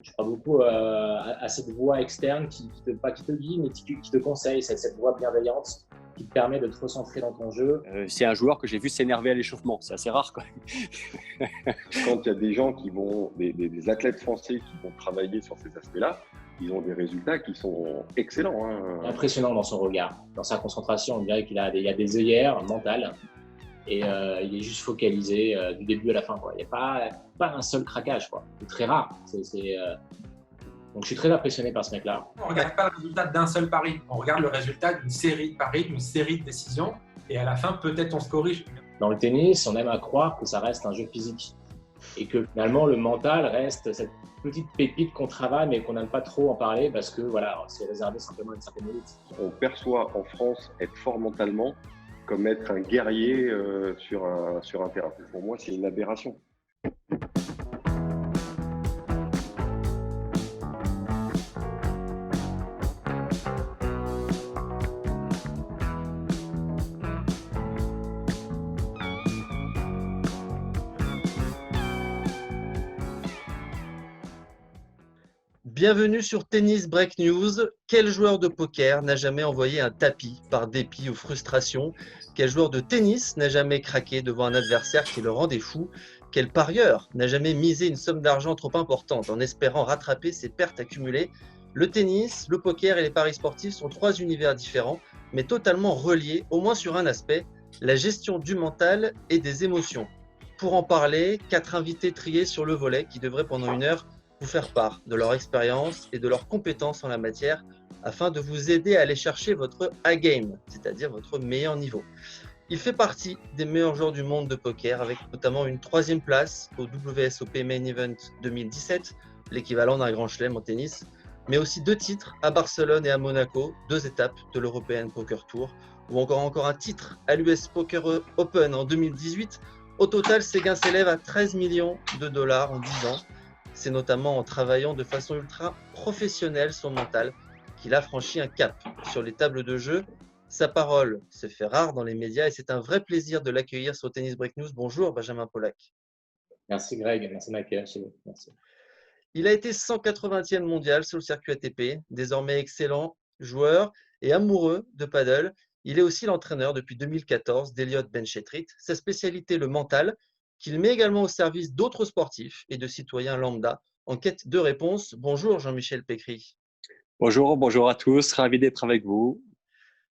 Je crois beaucoup à cette voix externe pas qui te guide, mais qui te conseille, cette voix bienveillante qui te permet de te recentrer dans ton jeu. C'est un joueur que j'ai vu s'énerver à l'échauffement, c'est assez rare, quoi. Quand il y a des gens des athlètes français qui vont travailler sur ces aspects-là, ils ont des résultats qui sont excellents. Impressionnant dans son regard, dans sa concentration. On dirait qu'il y a des œillères mentales et il est juste focalisé du début à la fin, quoi. Il n'y a pas un seul craquage, quoi. C'est très rare. Donc je suis très impressionné par ce mec-là. On ne regarde pas le résultat d'un seul pari, on regarde le résultat d'une série de paris, d'une série de décisions, et à la fin, peut-être on se corrige. Dans le tennis, on aime à croire que ça reste un jeu physique et que finalement le mental reste cette petite pépite qu'on travaille mais qu'on n'aime pas trop en parler parce que voilà, c'est réservé simplement à une certaine élite. On perçoit en France être fort mentalement comme être un guerrier sur un terrain. Pour moi, c'est une aberration. Bienvenue sur Tennis Break News. Quel joueur de poker n'a jamais envoyé un tapis par dépit ou frustration? Quel joueur de tennis n'a jamais craqué devant un adversaire qui le rendait fou? Quel parieur n'a jamais misé une somme d'argent trop importante en espérant rattraper ses pertes accumulées? Le tennis, le poker et les paris sportifs sont trois univers différents, mais totalement reliés, au moins sur un aspect, la gestion du mental et des émotions. Pour en parler, 4 invités triés sur le volet qui devraient pendant une heure vous faire part de leur expérience et de leurs compétences en la matière afin de vous aider à aller chercher votre A-game, c'est-à-dire votre meilleur niveau. Il fait partie des meilleurs joueurs du monde de poker avec notamment une 3e place au WSOP Main Event 2017, l'équivalent d'un grand chelem en tennis, mais aussi 2 titres à Barcelone et à Monaco, 2 étapes de l'European Poker Tour, ou encore un titre à l'US Poker Open en 2018. Au total, ses gains s'élèvent à 13 millions de dollars en 10 ans. C'est notamment en travaillant de façon ultra professionnelle son mental qu'il a franchi un cap sur les tables de jeu. Sa parole se fait rare dans les médias et c'est un vrai plaisir de l'accueillir sur Tennis Break News. Bonjour Benjamin Pollack. Merci Greg, merci de m'accueillir chez vous. Merci. Il a été 180e mondial sur le circuit ATP, désormais excellent joueur et amoureux de paddle. Il est aussi l'entraîneur depuis 2014 d'Elliott Benchetrit. Sa spécialité, le mental, qu'il met également au service d'autres sportifs et de citoyens lambda en quête de réponses. Bonjour Jean-Michel Pécry. Bonjour à tous, ravi d'être avec vous.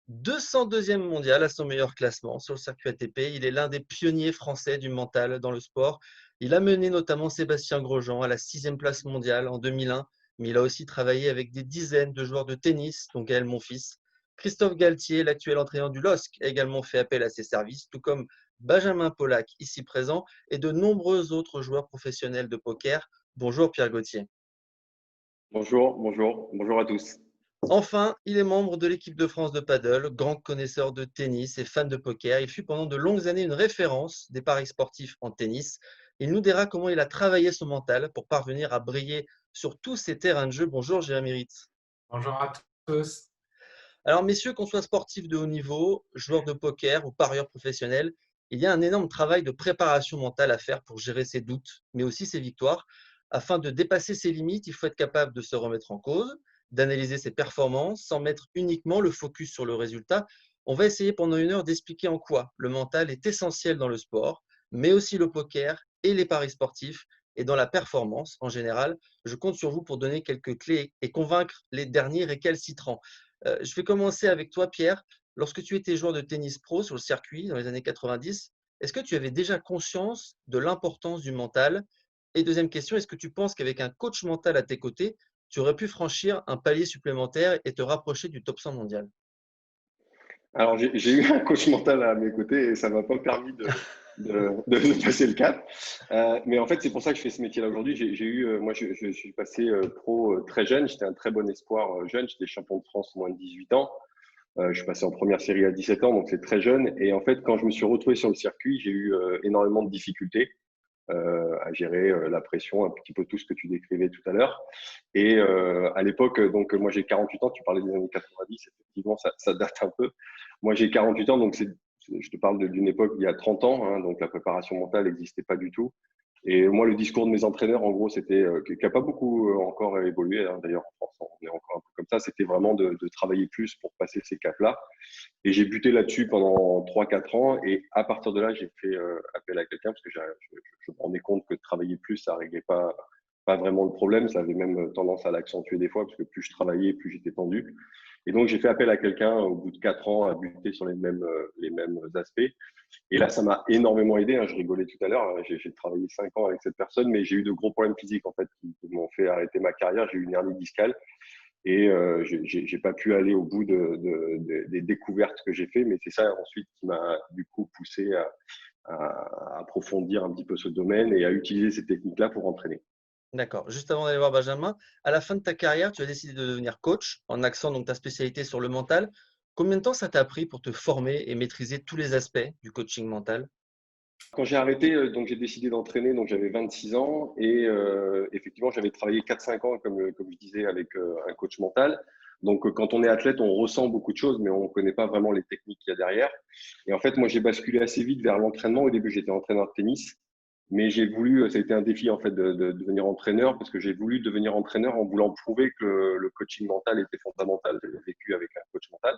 202e mondial à son meilleur classement sur le circuit ATP. Il est l'un des pionniers français du mental dans le sport. Il a mené notamment Sébastien Grosjean à la 6e place mondiale en 2001, mais il a aussi travaillé avec des dizaines de joueurs de tennis, dont Gaël Monfils. Christophe Galtier, l'actuel entraîneur du LOSC, a également fait appel à ses services, tout comme Benjamin Pollack, ici présent, et de nombreux autres joueurs professionnels de poker. Bonjour Pierre Gauthier. Bonjour à tous. Enfin, il est membre de l'équipe de France de paddle, grand connaisseur de tennis et fan de poker. Il fut pendant de longues années une référence des paris sportifs en tennis. Il nous dira comment il a travaillé son mental pour parvenir à briller sur tous ces terrains de jeu. Bonjour Jérémy Ritz. Bonjour à tous. Alors messieurs, qu'on soit sportif de haut niveau, joueur de poker ou parieur professionnel, il y a un énorme travail de préparation mentale à faire pour gérer ses doutes, mais aussi ses victoires. Afin de dépasser ses limites, il faut être capable de se remettre en cause, d'analyser ses performances sans mettre uniquement le focus sur le résultat. On va essayer pendant une heure d'expliquer en quoi le mental est essentiel dans le sport, mais aussi le poker et les paris sportifs et dans la performance en général. Je compte sur vous pour donner quelques clés et convaincre les derniers récalcitrants. Je vais commencer avec toi, Pierre. Lorsque tu étais joueur de tennis pro sur le circuit dans les années 90, est-ce que tu avais déjà conscience de l'importance du mental? Et deuxième question, est-ce que tu penses qu'avec un coach mental à tes côtés, tu aurais pu franchir un palier supplémentaire et te rapprocher du top 100 mondial? Alors, j'ai eu un coach mental à mes côtés et ça ne m'a pas permis de passer le cap. Mais en fait, c'est pour ça que je fais ce métier-là aujourd'hui. Moi, je suis passé pro très jeune. J'étais un très bon espoir jeune. J'étais champion de France moins de 18 ans. Je suis passé en première série à 17 ans, donc c'est très jeune. Et en fait, quand je me suis retrouvé sur le circuit, j'ai eu énormément de difficultés à gérer la pression, un petit peu tout ce que tu décrivais tout à l'heure. Et à l'époque, donc moi j'ai 48 ans, tu parlais des années 90, effectivement, ça date un peu. Moi j'ai 48 ans, donc je te parle d'une époque il y a 30 ans, hein, donc la préparation mentale n'existait pas du tout. Et moi, le discours de mes entraîneurs, en gros, c'était, qui n'a pas beaucoup encore évolué, hein, d'ailleurs en France, on est encore un peu comme ça, c'était vraiment de travailler plus pour passer ces caps-là. Et j'ai buté là-dessus pendant 3-4 ans. Et à partir de là, j'ai fait appel à quelqu'un parce que je me rendais compte que de travailler plus, ça ne réglait pas vraiment le problème. Ça avait même tendance à l'accentuer des fois parce que plus je travaillais, plus j'étais tendu. Et donc, j'ai fait appel à quelqu'un au bout de 4 ans à buter sur les mêmes aspects. Et là, ça m'a énormément aidé, hein. Je rigolais tout à l'heure. J'ai travaillé 5 ans avec cette personne, mais j'ai eu de gros problèmes physiques en fait qui m'ont fait arrêter ma carrière. J'ai eu une hernie discale et j'ai pas pu aller au bout des découvertes que j'ai fait. Mais c'est ça ensuite qui m'a du coup poussé à approfondir un petit peu ce domaine et à utiliser ces techniques-là pour entraîner. D'accord. Juste avant d'aller voir Benjamin, à la fin de ta carrière, tu as décidé de devenir coach en axant donc ta spécialité sur le mental. Combien de temps ça t'a pris pour te former et maîtriser tous les aspects du coaching mental? Quand j'ai arrêté, donc j'ai décidé d'entraîner, donc j'avais 26 ans et effectivement, j'avais travaillé 4-5 ans, comme je disais, avec un coach mental. Donc, quand on est athlète, on ressent beaucoup de choses, mais on ne connaît pas vraiment les techniques qu'il y a derrière. Et en fait, moi, j'ai basculé assez vite vers l'entraînement. Au début, j'étais entraîneur de tennis, mais j'ai voulu, ça a été un défi en fait de devenir entraîneur parce que j'ai voulu devenir entraîneur en voulant prouver que le coaching mental était fondamental. J'ai vécu avec un coach mental.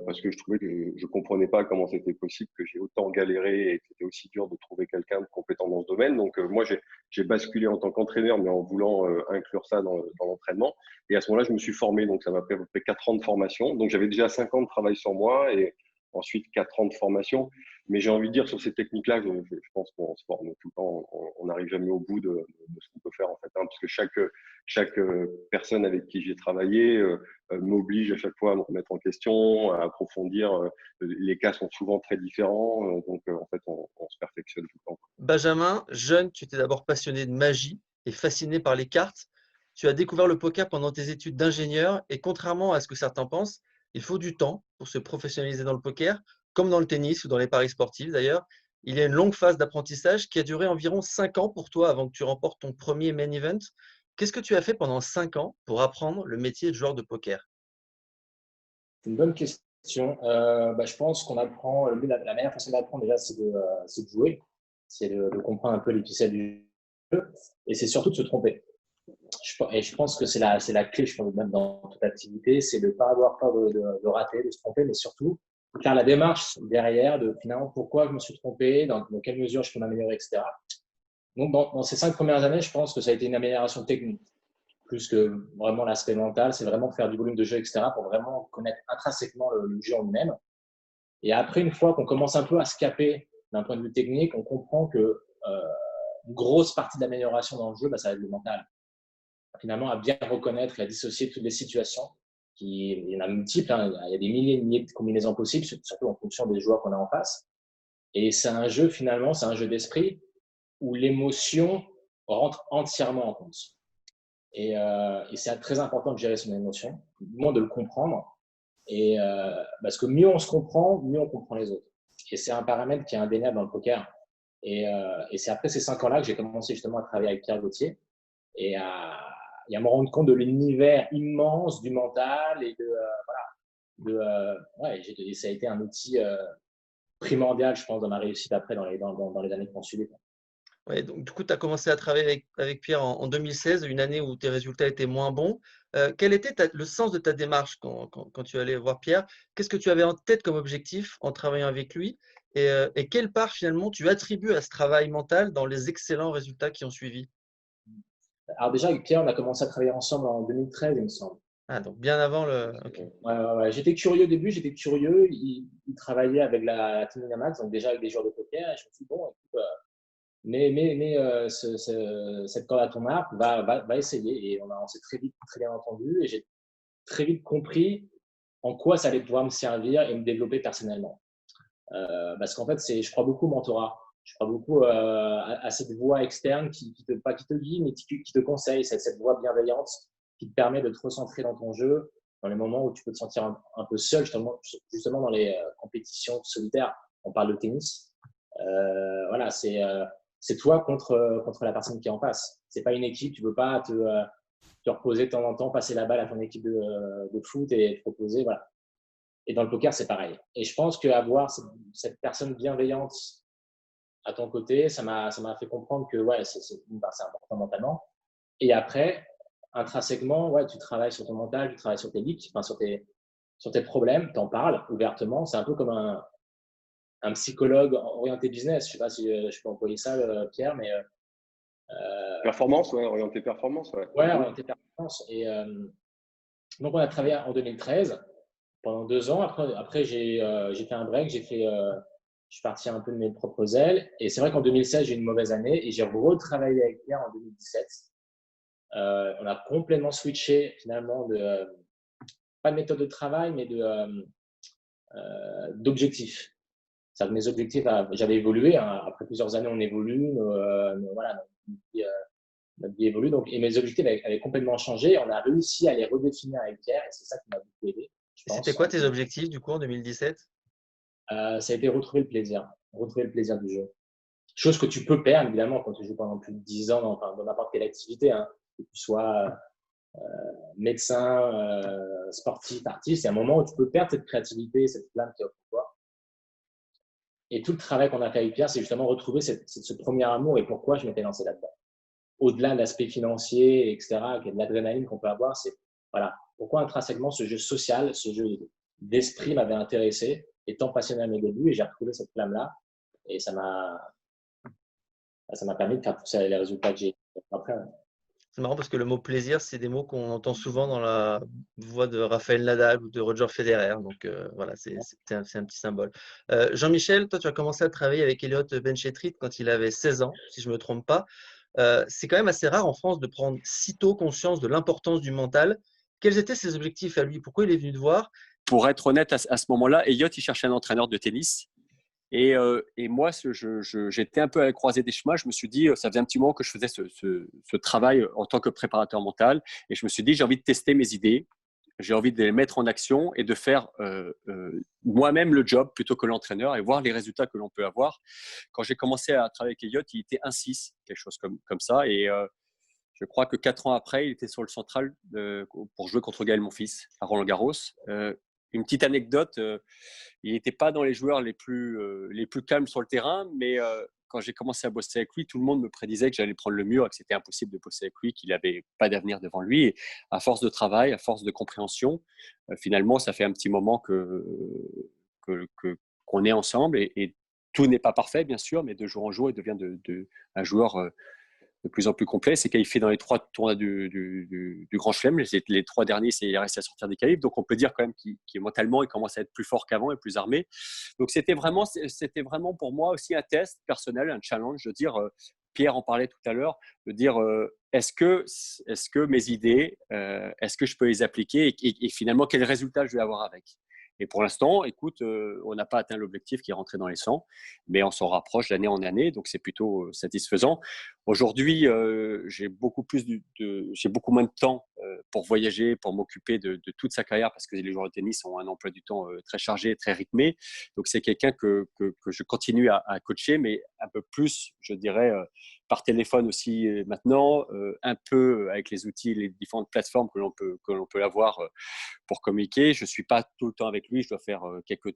Parce que je trouvais que je ne comprenais pas comment c'était possible que j'ai autant galéré et que c'était aussi dur de trouver quelqu'un de compétent dans ce domaine. Donc, moi, j'ai basculé en tant qu'entraîneur, mais en voulant inclure ça dans l'entraînement. Et à ce moment-là, je me suis formé. Donc, ça m'a pris à peu près 4 ans de formation. Donc, j'avais déjà 5 ans de travail sur moi et ensuite 4 ans de formation. Mais j'ai envie de dire, sur ces techniques-là, je pense qu'on se forme tout le temps. On n'arrive jamais au bout de ce qu'on peut faire, en fait, hein, parce que chaque personne avec qui j'ai travaillé m'oblige à chaque fois à me remettre en question, à approfondir. Les cas sont souvent très différents, donc en fait, on se perfectionne tout le temps. Benjamin, jeune, tu étais d'abord passionné de magie et fasciné par les cartes. Tu as découvert le poker pendant tes études d'ingénieur et contrairement à ce que certains pensent, il faut du temps pour se professionnaliser dans le poker, comme dans le tennis ou dans les paris sportifs d'ailleurs. Il y a une longue phase d'apprentissage qui a duré environ 5 ans pour toi avant que tu remportes ton premier main event. Qu'est-ce que tu as fait pendant 5 ans pour apprendre le métier de joueur de poker? C'est une bonne question. Je pense qu'on apprend, la meilleure façon d'apprendre déjà, c'est de jouer, c'est de comprendre un peu les ficelles du jeu et c'est surtout de se tromper. Et je pense que c'est la clé, je pense, même dans toute activité, c'est de ne pas avoir peur de rater, de se tromper, mais surtout faire la démarche derrière de finalement pourquoi je me suis trompé, dans quelle mesure je peux m'améliorer, etc. Donc, dans ces 5 premières années, je pense que ça a été une amélioration technique, plus que vraiment l'aspect mental, c'est vraiment de faire du volume de jeu, etc., pour vraiment connaître intrinsèquement le jeu en lui-même. Et après, une fois qu'on commence un peu à se caper d'un point de vue technique, on comprend que une grosse partie de l'amélioration dans le jeu, ça va être le mental. Finalement, à bien reconnaître et à dissocier toutes les situations. Il y en a multiples, hein, il y a des milliers et des milliers de combinaisons possibles, surtout en fonction des joueurs qu'on a en face. Et c'est un jeu, finalement, c'est un jeu d'esprit où l'émotion rentre entièrement en compte. Et c'est très important de gérer son émotion, moins de le comprendre. Et parce que mieux on se comprend, mieux on comprend les autres. Et c'est un paramètre qui est indéniable dans le poker. Et c'est après ces 5 ans-là que j'ai commencé justement à travailler avec Pierre Gauthier et à me rendre compte de l'univers immense du mental et ça a été un outil primordial, je pense, dans ma réussite après dans les années qui ont suivi. Ouais, donc, du coup, tu as commencé à travailler avec Pierre en 2016, une année où tes résultats étaient moins bons. Quel était le sens de ta démarche quand tu allais voir Pierre? Qu'est-ce que tu avais en tête comme objectif en travaillant avec lui? Et quelle part finalement tu attribues à ce travail mental dans les excellents résultats qui ont suivi? Alors déjà, avec Pierre, on a commencé à travailler ensemble en 2013, il me semble. Ah, donc bien avant le. Ok. Ouais. J'étais curieux au début, il travaillait avec la Team Winamax, donc déjà avec des joueurs de poker. Et je me suis dit, bon, écoute, cette corde à ton arc, va essayer. Et on s'est très bien entendu. Et j'ai très vite compris en quoi ça allait pouvoir me servir et me développer personnellement. Parce qu'en fait, je crois beaucoup au mentorat. Je crois beaucoup à cette voix externe pas qui te guide, mais qui te conseille. C'est cette voix bienveillante qui te permet de te recentrer dans ton jeu, dans les moments où tu peux te sentir un peu seul, justement dans les compétitions solitaires. On parle de tennis. Voilà, c'est toi contre la personne qui est en face. C'est pas une équipe, tu peux pas te reposer de temps en temps, passer la balle à ton équipe de foot et te reposer. Voilà. Et dans le poker, c'est pareil. Et je pense qu'avoir cette personne bienveillante à ton côté, ça m'a fait comprendre que ouais, c'est important mentalement. Et après, intrinsèquement, ouais, tu travailles sur ton mental, tu travailles sur tes leaks, enfin, sur tes problèmes, tu en parles ouvertement. C'est un peu comme un psychologue orienté business. Je ne sais pas si je peux employer ça, Pierre, mais Performance, ouais, orienté performance, ouais. ouais, orienté performance. Et donc, on a travaillé en 2013 pendant 2 ans. Après j'ai fait un break, je suis parti un peu de mes propres ailes. Et c'est vrai qu'en 2016, j'ai eu une mauvaise année et j'ai retravaillé avec Pierre en 2017. On a complètement switché finalement pas de méthode de travail, mais d'objectifs. C'est-à-dire que mes objectifs, j'avais évolué. Hein, après plusieurs années, on évolue. Voilà, notre vie évolue. Donc, et mes objectifs avaient complètement changé. On a réussi à les redéfinir avec Pierre et c'est ça qui m'a beaucoup aidé. C'était quoi tes objectifs du coup en 2017? Ça a été retrouver le plaisir du jeu. Chose que tu peux perdre évidemment quand tu joues pendant plus de 10 ans dans n'importe quelle activité, hein, que tu sois médecin, sportif, artiste. Il y a un moment où tu peux perdre cette créativité, cette flamme qui est au fond de toi. Et tout le travail qu'on a fait avec Pierre, c'est justement retrouver ce premier amour et pourquoi je m'étais lancé là-dedans. Au-delà de l'aspect financier, etc., qui est de l'adrénaline qu'on peut avoir, c'est voilà, pourquoi intrinsèquement ce jeu social, ce jeu d'esprit m'avait intéressé, étant passionné à mes débuts, et j'ai retrouvé cette flamme-là. Et ça m'a permis de faire pousser les résultats que j'ai après. C'est marrant parce que le mot plaisir, c'est des mots qu'on entend souvent dans la voix de Rafael Nadal ou de Roger Federer. Donc voilà, c'est un petit symbole. Jean-Michel, toi, tu as commencé à travailler avec Elliott Benchetrit quand il avait 16 ans, si je ne me trompe pas. C'est quand même assez rare en France de prendre si tôt conscience de l'importance du mental. Quels étaient ses objectifs à lui? Pourquoi il est venu te voir? Pour être honnête, à ce moment-là, Elliott, il cherchait un entraîneur de tennis. Et moi, j'étais un peu à la croisée des chemins. Je me suis dit, ça faisait un petit moment que je faisais ce travail en tant que préparateur mental. Et je me suis dit, j'ai envie de tester mes idées. J'ai envie de les mettre en action et de faire moi-même le job plutôt que l'entraîneur et voir les résultats que l'on peut avoir. Quand j'ai commencé à travailler avec Elliott, il était 1-6, quelque chose comme ça. Et je crois que 4 ans après, il était sur le central pour jouer contre Gaël Monfils à Roland-Garros. Une petite anecdote, il n'était pas dans les joueurs les plus calmes sur le terrain, mais quand j'ai commencé à bosser avec lui, tout le monde me prédisait que j'allais prendre le mur et que c'était impossible de bosser avec lui, qu'il n'avait pas d'avenir devant lui. Et à force de travail, à force de compréhension, finalement, ça fait un petit moment qu'on est ensemble et tout n'est pas parfait, bien sûr, mais de jour en jour, il devient un joueur de plus en plus complet. C'est qualifié dans les 3 tournois du Grand Chelem. Les 3 derniers, il a réussi à sortir des qualifs. Donc, on peut dire quand même qu'il mentalement, il commence à être plus fort qu'avant et plus armé. Donc, c'était vraiment pour moi aussi un test personnel, un challenge de dire, Pierre en parlait tout à l'heure, de dire est-ce que mes idées, est-ce que je peux les appliquer et finalement, quel résultat je vais avoir avec. Et pour l'instant, écoute, on n'a pas atteint l'objectif qui est rentré dans les 100, mais on s'en rapproche d'année en année, donc c'est plutôt satisfaisant. Aujourd'hui, j'ai beaucoup moins de temps pour voyager, pour m'occuper de toute sa carrière, parce que les joueurs de tennis ont un emploi du temps très chargé, très rythmé. Donc c'est quelqu'un que je continue à coacher, mais un peu plus, je dirais, par téléphone aussi maintenant, un peu avec les outils, les différentes plateformes que l'on peut avoir pour communiquer. Je ne suis pas tout le temps avec lui, je dois faire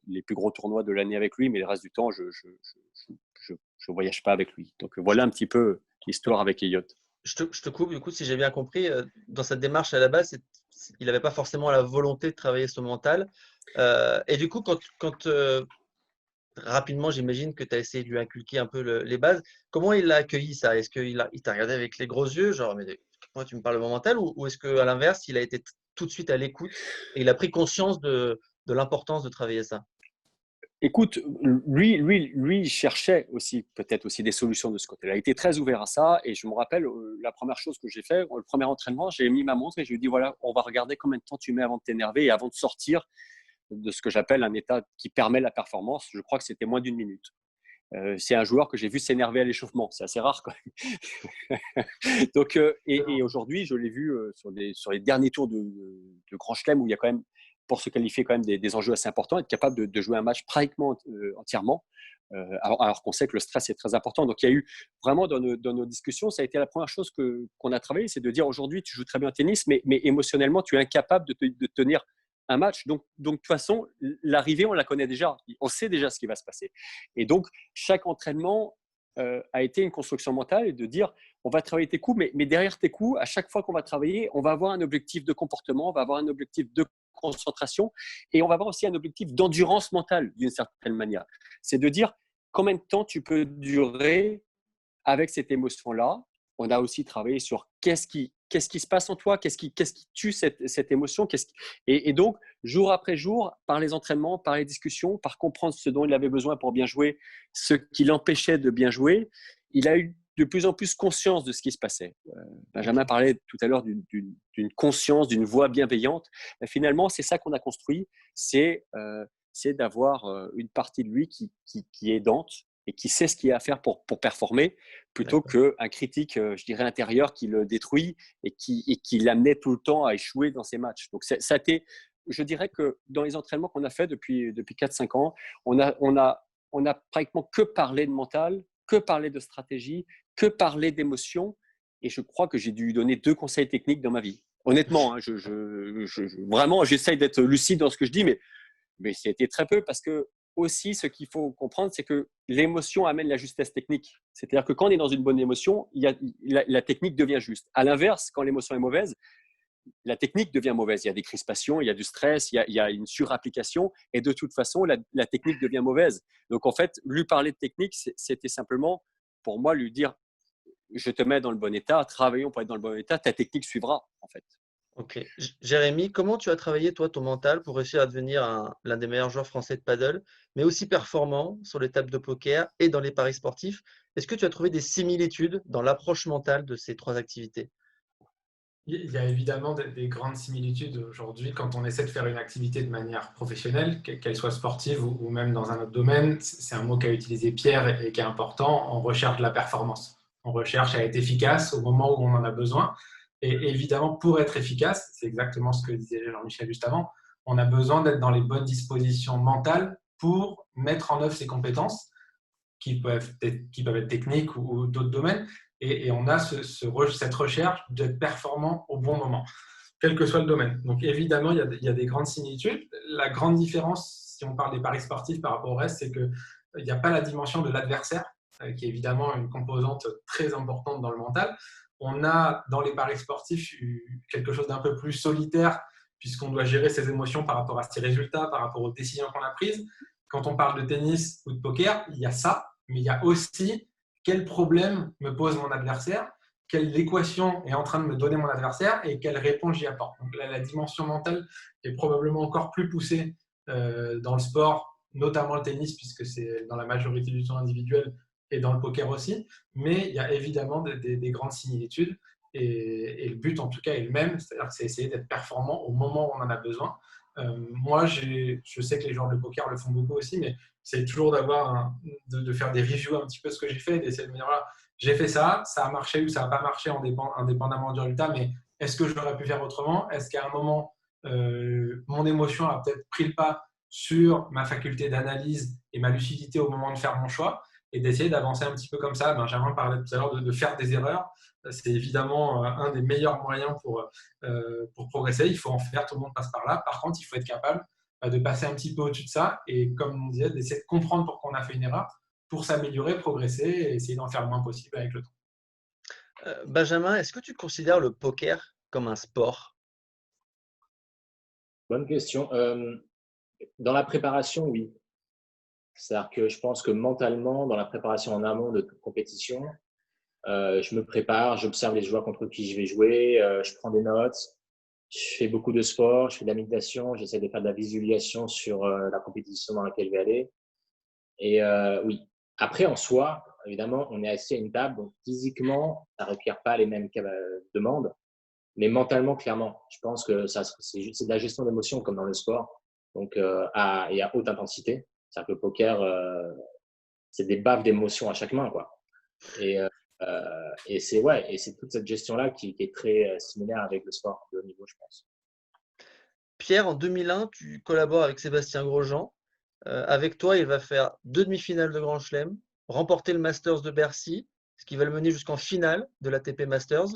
les plus gros tournois de l'année avec lui, mais le reste du temps, je ne voyage pas avec lui. Donc voilà un petit peu l'histoire avec Elliott. Je te coupe, du coup, si j'ai bien compris, dans cette démarche à la base, il n'avait pas forcément la volonté de travailler son mental. Et du coup, quand rapidement, j'imagine que tu as essayé de lui inculquer un peu les bases, comment il a accueilli ça? Est-ce qu'il t'a regardé avec les gros yeux, genre, mais pourquoi tu me parles de mon mental? Ou est-ce qu'à l'inverse, il a été tout de suite à l'écoute et il a pris conscience de l'importance de travailler ça? Écoute, lui, il cherchait aussi peut-être aussi des solutions de ce côté-là. Il était très ouvert à ça et je me rappelle la première chose que j'ai fait, le premier entraînement, j'ai mis ma montre et je lui ai dit voilà, on va regarder combien de temps tu mets avant de t'énerver et avant de sortir de ce que j'appelle un état qui permet la performance. Je crois que c'était moins d'1 minute. C'est un joueur que j'ai vu s'énerver à l'échauffement. C'est assez rare quand même. Donc, et aujourd'hui, je l'ai vu sur les derniers tours de Grand Chelem où il y a quand même, pour se qualifier, quand même des enjeux assez importants, être capable de jouer un match pratiquement entièrement, alors qu'on sait que le stress est très important. Donc, il y a eu vraiment dans nos discussions, ça a été la première chose qu'on a travaillé, c'est de dire aujourd'hui, tu joues très bien au tennis, mais émotionnellement, tu es incapable de tenir un match. Donc, de toute façon, l'arrivée, on la connaît déjà. On sait déjà ce qui va se passer. Et donc, chaque entraînement, a été une construction mentale et de dire on va travailler tes coups, mais derrière tes coups, à chaque fois qu'on va travailler, on va avoir un objectif de comportement, on va avoir un objectif de concentration et on va avoir aussi un objectif d'endurance mentale d'une certaine manière. C'est de dire combien de temps tu peux durer avec cette émotion-là. On a aussi travaillé sur qu'est-ce qui se passe en toi, qu'est-ce qui tue cette émotion. Et donc, jour après jour, par les entraînements, par les discussions, par comprendre ce dont il avait besoin pour bien jouer, ce qui l'empêchait de bien jouer, il a eu de plus en plus conscience de ce qui se passait. Benjamin parlait tout à l'heure d'une conscience, d'une voix bienveillante. Et finalement, c'est ça qu'on a construit, c'est d'avoir une partie de lui qui est aidante et qui sait ce qu'il y a à faire pour performer, plutôt qu'un critique, je dirais, intérieur qui le détruit et qui l'amenait tout le temps à échouer dans ses matchs. Donc, ça a été, je dirais que dans les entraînements qu'on a fait depuis 4-5 ans, on a pratiquement que parlé de mental, que parlé de stratégie, que parlé d'émotion. Et je crois que j'ai dû lui donner 2 conseils techniques dans ma vie. Honnêtement, hein, vraiment, j'essaye d'être lucide dans ce que je dis, mais c'était très peu parce que aussi, ce qu'il faut comprendre, c'est que l'émotion amène la justesse technique. C'est-à-dire que quand on est dans une bonne émotion, la technique devient juste. À l'inverse, quand l'émotion est mauvaise, la technique devient mauvaise. Il y a des crispations, il y a du stress, il y a une surapplication et de toute façon, la technique devient mauvaise. Donc, en fait, lui parler de technique, c'était simplement pour moi lui dire je te mets dans le bon état, travaillons pour être dans le bon état, ta technique suivra, en fait. Ok. Jérémy, comment tu as travaillé, toi, ton mental pour réussir à devenir l'un des meilleurs joueurs français de paddle, mais aussi performant sur les tables de poker et dans les paris sportifs? Est-ce que tu as trouvé des similitudes dans l'approche mentale de ces 3 activités? Il y a évidemment des grandes similitudes aujourd'hui quand on essaie de faire une activité de manière professionnelle, qu'elle soit sportive ou même dans un autre domaine. C'est un mot qu'a utilisé Pierre et qui est important. On recherche la performance. On recherche à être efficace au moment où on en a besoin. Et évidemment, pour être efficace, c'est exactement ce que disait Jean-Michel juste avant, on a besoin d'être dans les bonnes dispositions mentales pour mettre en œuvre ces compétences qui peuvent être techniques ou d'autres domaines. Et on a cette recherche d'être performant au bon moment, quel que soit le domaine. Donc évidemment, il y a des grandes similitudes. La grande différence, si on parle des paris sportifs par rapport au reste, c'est qu'il n'y a pas la dimension de l'adversaire, qui est évidemment une composante très importante dans le mental. On a dans les paris sportifs quelque chose d'un peu plus solitaire, puisqu'on doit gérer ses émotions par rapport à ses résultats, par rapport aux décisions qu'on a prises. Quand on parle de tennis ou de poker, il y a ça, mais il y a aussi quel problème me pose mon adversaire, quelle équation est en train de me donner mon adversaire et quelle réponse j'y apporte. Donc là, la dimension mentale est probablement encore plus poussée dans le sport, notamment le tennis, puisque c'est dans la majorité du temps individuel, et dans le poker aussi. Mais il y a évidemment des grandes similitudes et le but, en tout cas, est le même, c'est-à-dire que c'est essayer d'être performant au moment où on en a besoin. Moi, je sais que les joueurs de poker le font beaucoup aussi, mais c'est toujours de faire des reviews un petit peu ce que j'ai fait, d'essayer de me dire voilà, j'ai fait ça, ça a marché ou ça n'a pas marché indépendamment du résultat, mais est-ce que j'aurais pu faire autrement? Est-ce qu'à un moment, mon émotion a peut-être pris le pas sur ma faculté d'analyse et ma lucidité au moment de faire mon choix? Et d'essayer d'avancer un petit peu comme ça. Benjamin parlait tout à l'heure de faire des erreurs. C'est évidemment un des meilleurs moyens pour progresser. Il faut en faire, tout le monde passe par là. Par contre, il faut être capable de passer un petit peu au-dessus de ça et, comme on disait, d'essayer de comprendre pourquoi on a fait une erreur pour s'améliorer, progresser et essayer d'en faire le moins possible avec le temps. Benjamin, est-ce que tu considères le poker comme un sport? Bonne question. Dans la préparation, oui. C'est-à-dire que je pense que mentalement, dans la préparation en amont de toute compétition, je me prépare, j'observe les joueurs contre qui je vais jouer, je prends des notes, je fais beaucoup de sport, je fais de la méditation, j'essaie de faire de la visualisation sur la compétition dans laquelle je vais aller. Et oui, après en soi, évidemment, on est assis à une table, donc physiquement, ça ne requiert pas les mêmes demandes, mais mentalement, clairement, je pense que c'est de la gestion d'émotions comme dans le sport, donc et à haute intensité. C'est-à-dire que le poker, c'est des baffes d'émotions à chaque main, quoi. Et c'est toute cette gestion-là qui est très similaire avec le sport de haut niveau, je pense. Pierre, en 2001, tu collabores avec Sébastien Grosjean. Avec toi, il va faire 2 demi-finales de Grand Chelem, remporter le Masters de Bercy, ce qui va le mener jusqu'en finale de l'ATP Masters.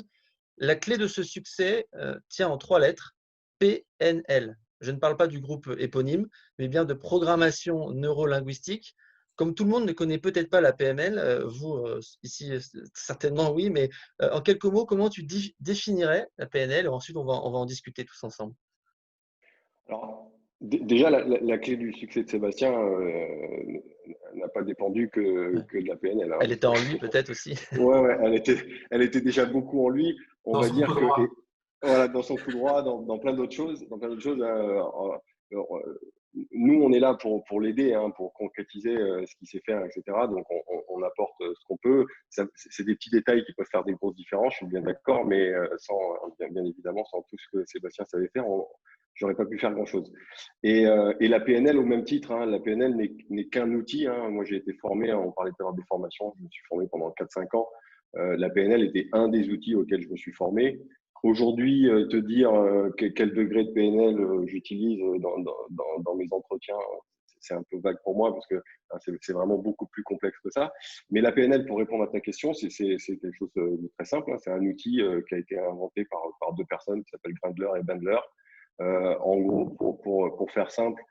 La clé de ce succès tient en 3 lettres, PNL. Je ne parle pas du groupe éponyme, mais bien de programmation neurolinguistique. comme tout le monde ne connaît peut-être pas la PNL, vous ici certainement oui, mais en quelques mots, comment tu définirais la PNL? Ensuite, on va en discuter tous ensemble. Alors, déjà, la clé du succès de Sébastien n'a pas dépendu Ouais. que de la PNL. Hein. Elle était en lui peut-être aussi. Ouais, elle était déjà beaucoup en lui. On Dans va son dire coup que, droit. voilà, dans son coup droit, dans plein d'autres choses, nous, on est là pour l'aider, hein, pour concrétiser ce qu'il sait faire, etc. Donc, on apporte ce qu'on peut. C'est des petits détails qui peuvent faire des grosses différences, je suis bien d'accord, mais bien évidemment, sans tout ce que Sébastien savait faire, j'aurais pas pu faire grand-chose. Et la PNL, au même titre, hein, la PNL n'est qu'un outil. Hein. Moi, j'ai été formé, on parlait tout à l'heure des formations, je me suis formé pendant 4-5 ans. La PNL était un des outils auxquels je me suis formé. Aujourd'hui, te dire quel degré de PNL j'utilise dans mes entretiens, c'est un peu vague pour moi parce que hein, c'est vraiment beaucoup plus complexe que ça. Mais la PNL, pour répondre à ta question, c'est quelque chose de très simple. Hein. C'est un outil qui a été inventé par deux personnes qui s'appellent Grindler et Bandler. En gros, pour faire simple,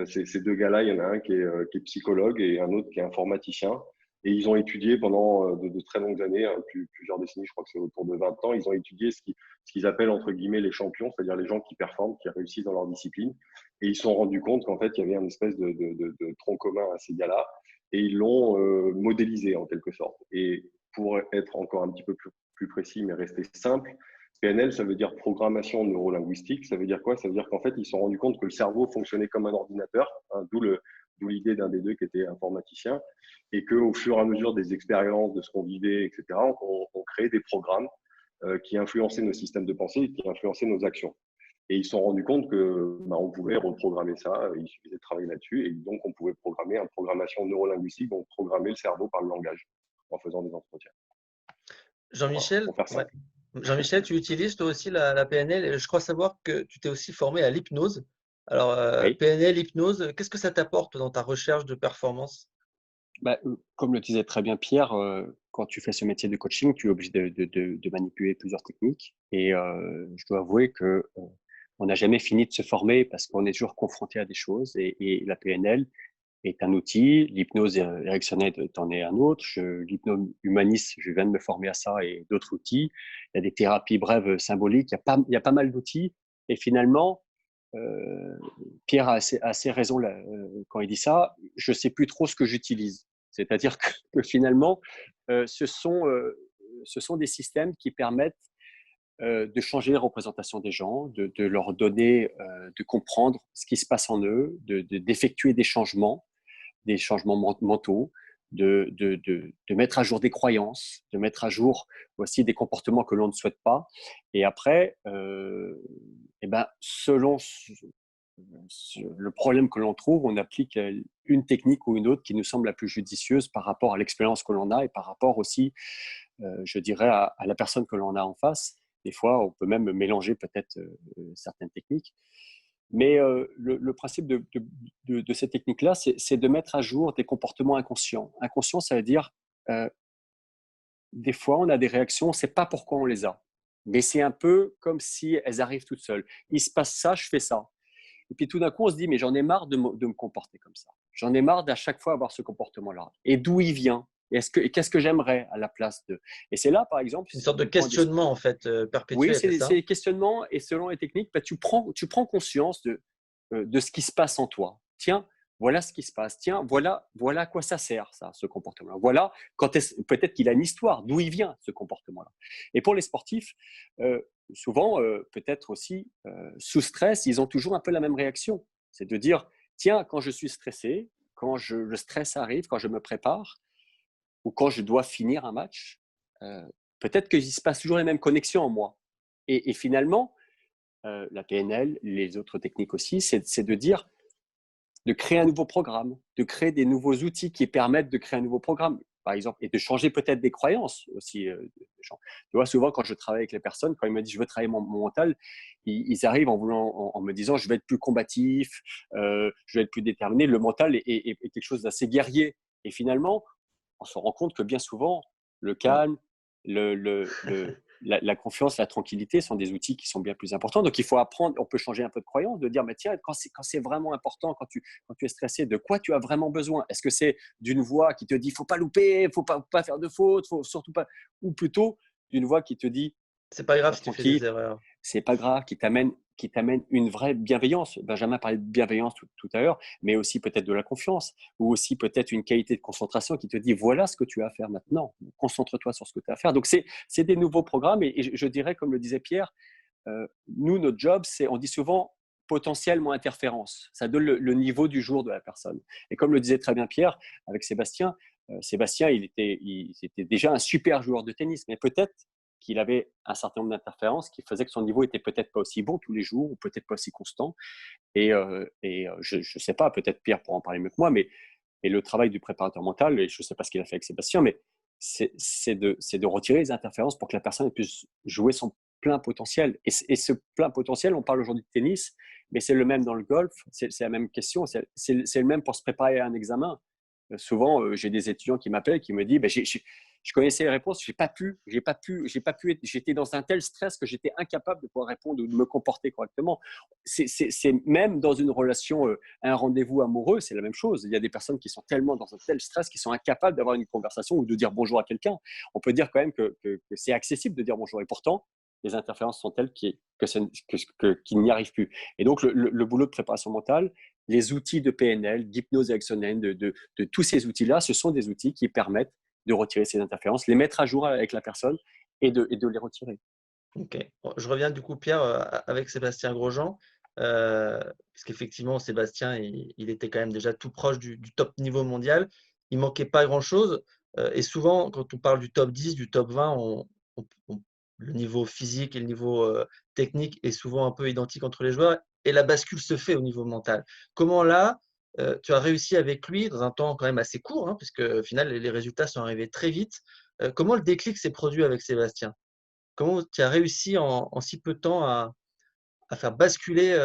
ces deux gars-là, il y en a un qui est psychologue et un autre qui est informaticien. Et ils ont étudié pendant de très longues années, hein, plusieurs décennies, je crois que c'est autour de 20 ans, ils ont étudié ce qu'ils appellent entre guillemets les champions, c'est-à-dire les gens qui performent, qui réussissent dans leur discipline. Et ils se sont rendus compte qu'en fait, il y avait une espèce de tronc commun à ces gars-là. Et ils l'ont modélisé en quelque sorte. Et pour être encore un petit peu plus précis, mais rester simple, PNL, ça veut dire programmation neurolinguistique. Ça veut dire quoi? Ça veut dire qu'en fait, ils se sont rendus compte que le cerveau fonctionnait comme un ordinateur, hein, d'où l'idée d'un des deux qui était informaticien, et qu'au fur et à mesure des expériences, de ce qu'on vivait, etc., on créait des programmes qui influençaient nos systèmes de pensée et qui influençaient nos actions. Et ils se sont rendus compte que on pouvait reprogrammer ça, il suffisait de travailler là-dessus, et donc on pouvait programmer une programmation neurolinguistique, donc programmer le cerveau par le langage en faisant des entretiens. Jean-Michel, Pour faire ça. ouais. Jean-Michel, tu utilises toi aussi la PNL et je crois savoir que tu t'es aussi formé à l'hypnose. Alors, Oui. PNL, hypnose, qu'est-ce que ça t'apporte dans ta recherche de performance? Comme le disait très bien Pierre, quand tu fais ce métier de coaching, tu es obligé de manipuler plusieurs techniques. Et je dois avouer que on n'a jamais fini de se former parce qu'on est toujours confronté à des choses. Et la PNL est un outil. L'hypnose érectionnelle en est un autre. L'hypnose humaniste, je viens de me former à ça et d'autres outils. Il y a des thérapies brèves symboliques. Il y a pas mal d'outils. Et finalement, Pierre a assez raison là, quand il dit ça. Je sais plus trop ce que j'utilise. C'est-à-dire que finalement, ce sont des systèmes qui permettent de changer les représentations des gens, de leur donner, de comprendre ce qui se passe en eux, d'effectuer des changements mentaux, de mettre à jour des croyances, de mettre à jour aussi des comportements que l'on ne souhaite pas. Et après, selon le problème que l'on trouve, on applique une technique ou une autre qui nous semble la plus judicieuse par rapport à l'expérience que l'on a et par rapport aussi, je dirais, à la personne que l'on a en face. Des fois, on peut même mélanger peut-être certaines techniques. Mais le principe de cette technique-là, c'est de mettre à jour des comportements inconscients. Inconscient, ça veut dire, des fois, on a des réactions, on ne sait pas pourquoi on les a. Mais c'est un peu comme si elles arrivent toutes seules. Il se passe ça, je fais ça. Et puis tout d'un coup, on se dit, mais j'en ai marre de me comporter comme ça. J'en ai marre d'à chaque fois avoir ce comportement-là. Et d'où il vient? Et qu'est-ce que j'aimerais à la place de… Et c'est là, par exemple… Une sorte de questionnement en fait Oui, perpétuel, c'est ça? c'est des questionnements et selon les techniques, tu prends conscience de ce qui se passe en toi. Tiens, voilà ce qui se passe. Tiens, voilà à quoi ça sert, ça, ce comportement-là. Voilà, peut-être qu'il a une histoire, d'où il vient, ce comportement-là. Et pour les sportifs, souvent, peut-être aussi, sous stress, ils ont toujours un peu la même réaction. C'est de dire, tiens, quand je suis stressé, quand le stress arrive, quand je me prépare, ou quand je dois finir un match, peut-être qu'il se passe toujours les mêmes connexions en moi. Et finalement, la PNL, les autres techniques aussi, c'est de créer un nouveau programme, de créer des nouveaux outils qui permettent de créer un nouveau programme, par exemple, et de changer peut-être des croyances aussi. Tu vois, souvent, quand je travaille avec les personnes, quand ils me disent je veux travailler mon mental, ils arrivent en me disant je vais être plus combatif, je vais être plus déterminé. Le mental est quelque chose d'assez guerrier. Et finalement, on se rend compte que bien souvent, le calme, la confiance, la tranquillité sont des outils qui sont bien plus importants. Donc, il faut apprendre, on peut changer un peu de croyance, de dire, mais tiens, quand c'est vraiment important, quand tu es stressé, de quoi tu as vraiment besoin? Est-ce que c'est d'une voix qui te dit, faut pas louper, faut pas faire de faute, faut surtout pas, ou plutôt d'une voix qui te dit, C'est pas grave sois si tu fais tranquille, des erreurs. c'est pas grave, qui t'amène une vraie bienveillance. Benjamin parlait de bienveillance tout à l'heure, mais aussi peut-être de la confiance, ou aussi peut-être une qualité de concentration qui te dit voilà ce que tu as à faire maintenant, concentre-toi sur ce que tu as à faire. Donc c'est des nouveaux programmes, et je dirais, comme le disait Pierre, nous, notre job, on dit souvent potentiellement interférence. Ça donne le niveau du jour de la personne. Et comme le disait très bien Pierre avec Sébastien, Sébastien, il était déjà un super joueur de tennis, mais peut-être qu'il avait un certain nombre d'interférences qui faisaient que son niveau était peut-être pas aussi bon tous les jours, ou peut-être pas aussi constant. Et je sais pas, peut-être Pierre pourra en parler mieux que moi, mais le travail du préparateur mental, et je sais pas ce qu'il a fait avec Sébastien, mais c'est de retirer les interférences pour que la personne puisse jouer son plein potentiel. Et ce plein potentiel, on parle aujourd'hui de tennis, mais c'est le même dans le golf, c'est la même question, c'est le même pour se préparer à un examen. Souvent, j'ai des étudiants qui m'appellent, qui me disent je connaissais les réponses, j'ai pas pu, j'étais dans un tel stress que j'étais incapable de pouvoir répondre ou de me comporter correctement. C'est même dans une relation, un rendez-vous amoureux, c'est la même chose. Il y a des personnes qui sont tellement dans un tel stress qu'ils sont incapables d'avoir une conversation ou de dire bonjour à quelqu'un. On peut dire quand même que c'est accessible de dire bonjour, et pourtant, les interférences sont telles qu'il n'y arrive plus. Et donc, le boulot de préparation mentale, les outils de PNL, d'hypnose ericksonienne, de tous ces outils-là, ce sont des outils qui permettent de retirer ces interférences, les mettre à jour avec la personne et de les retirer. Ok. Bon, je reviens du coup, Pierre, avec Sébastien Grosjean, parce qu'effectivement, Sébastien, il était quand même déjà tout proche du top niveau mondial. Il manquait pas grand-chose. Et souvent, quand on parle du top 10, du top 20, le niveau physique et le niveau technique est souvent un peu identique entre les joueurs. Et la bascule se fait au niveau mental. Comment là, tu as réussi avec lui dans un temps quand même assez court, hein, puisque au final, les résultats sont arrivés très vite. Comment le déclic s'est produit avec Sébastien? Comment tu as réussi en si peu de temps à faire basculer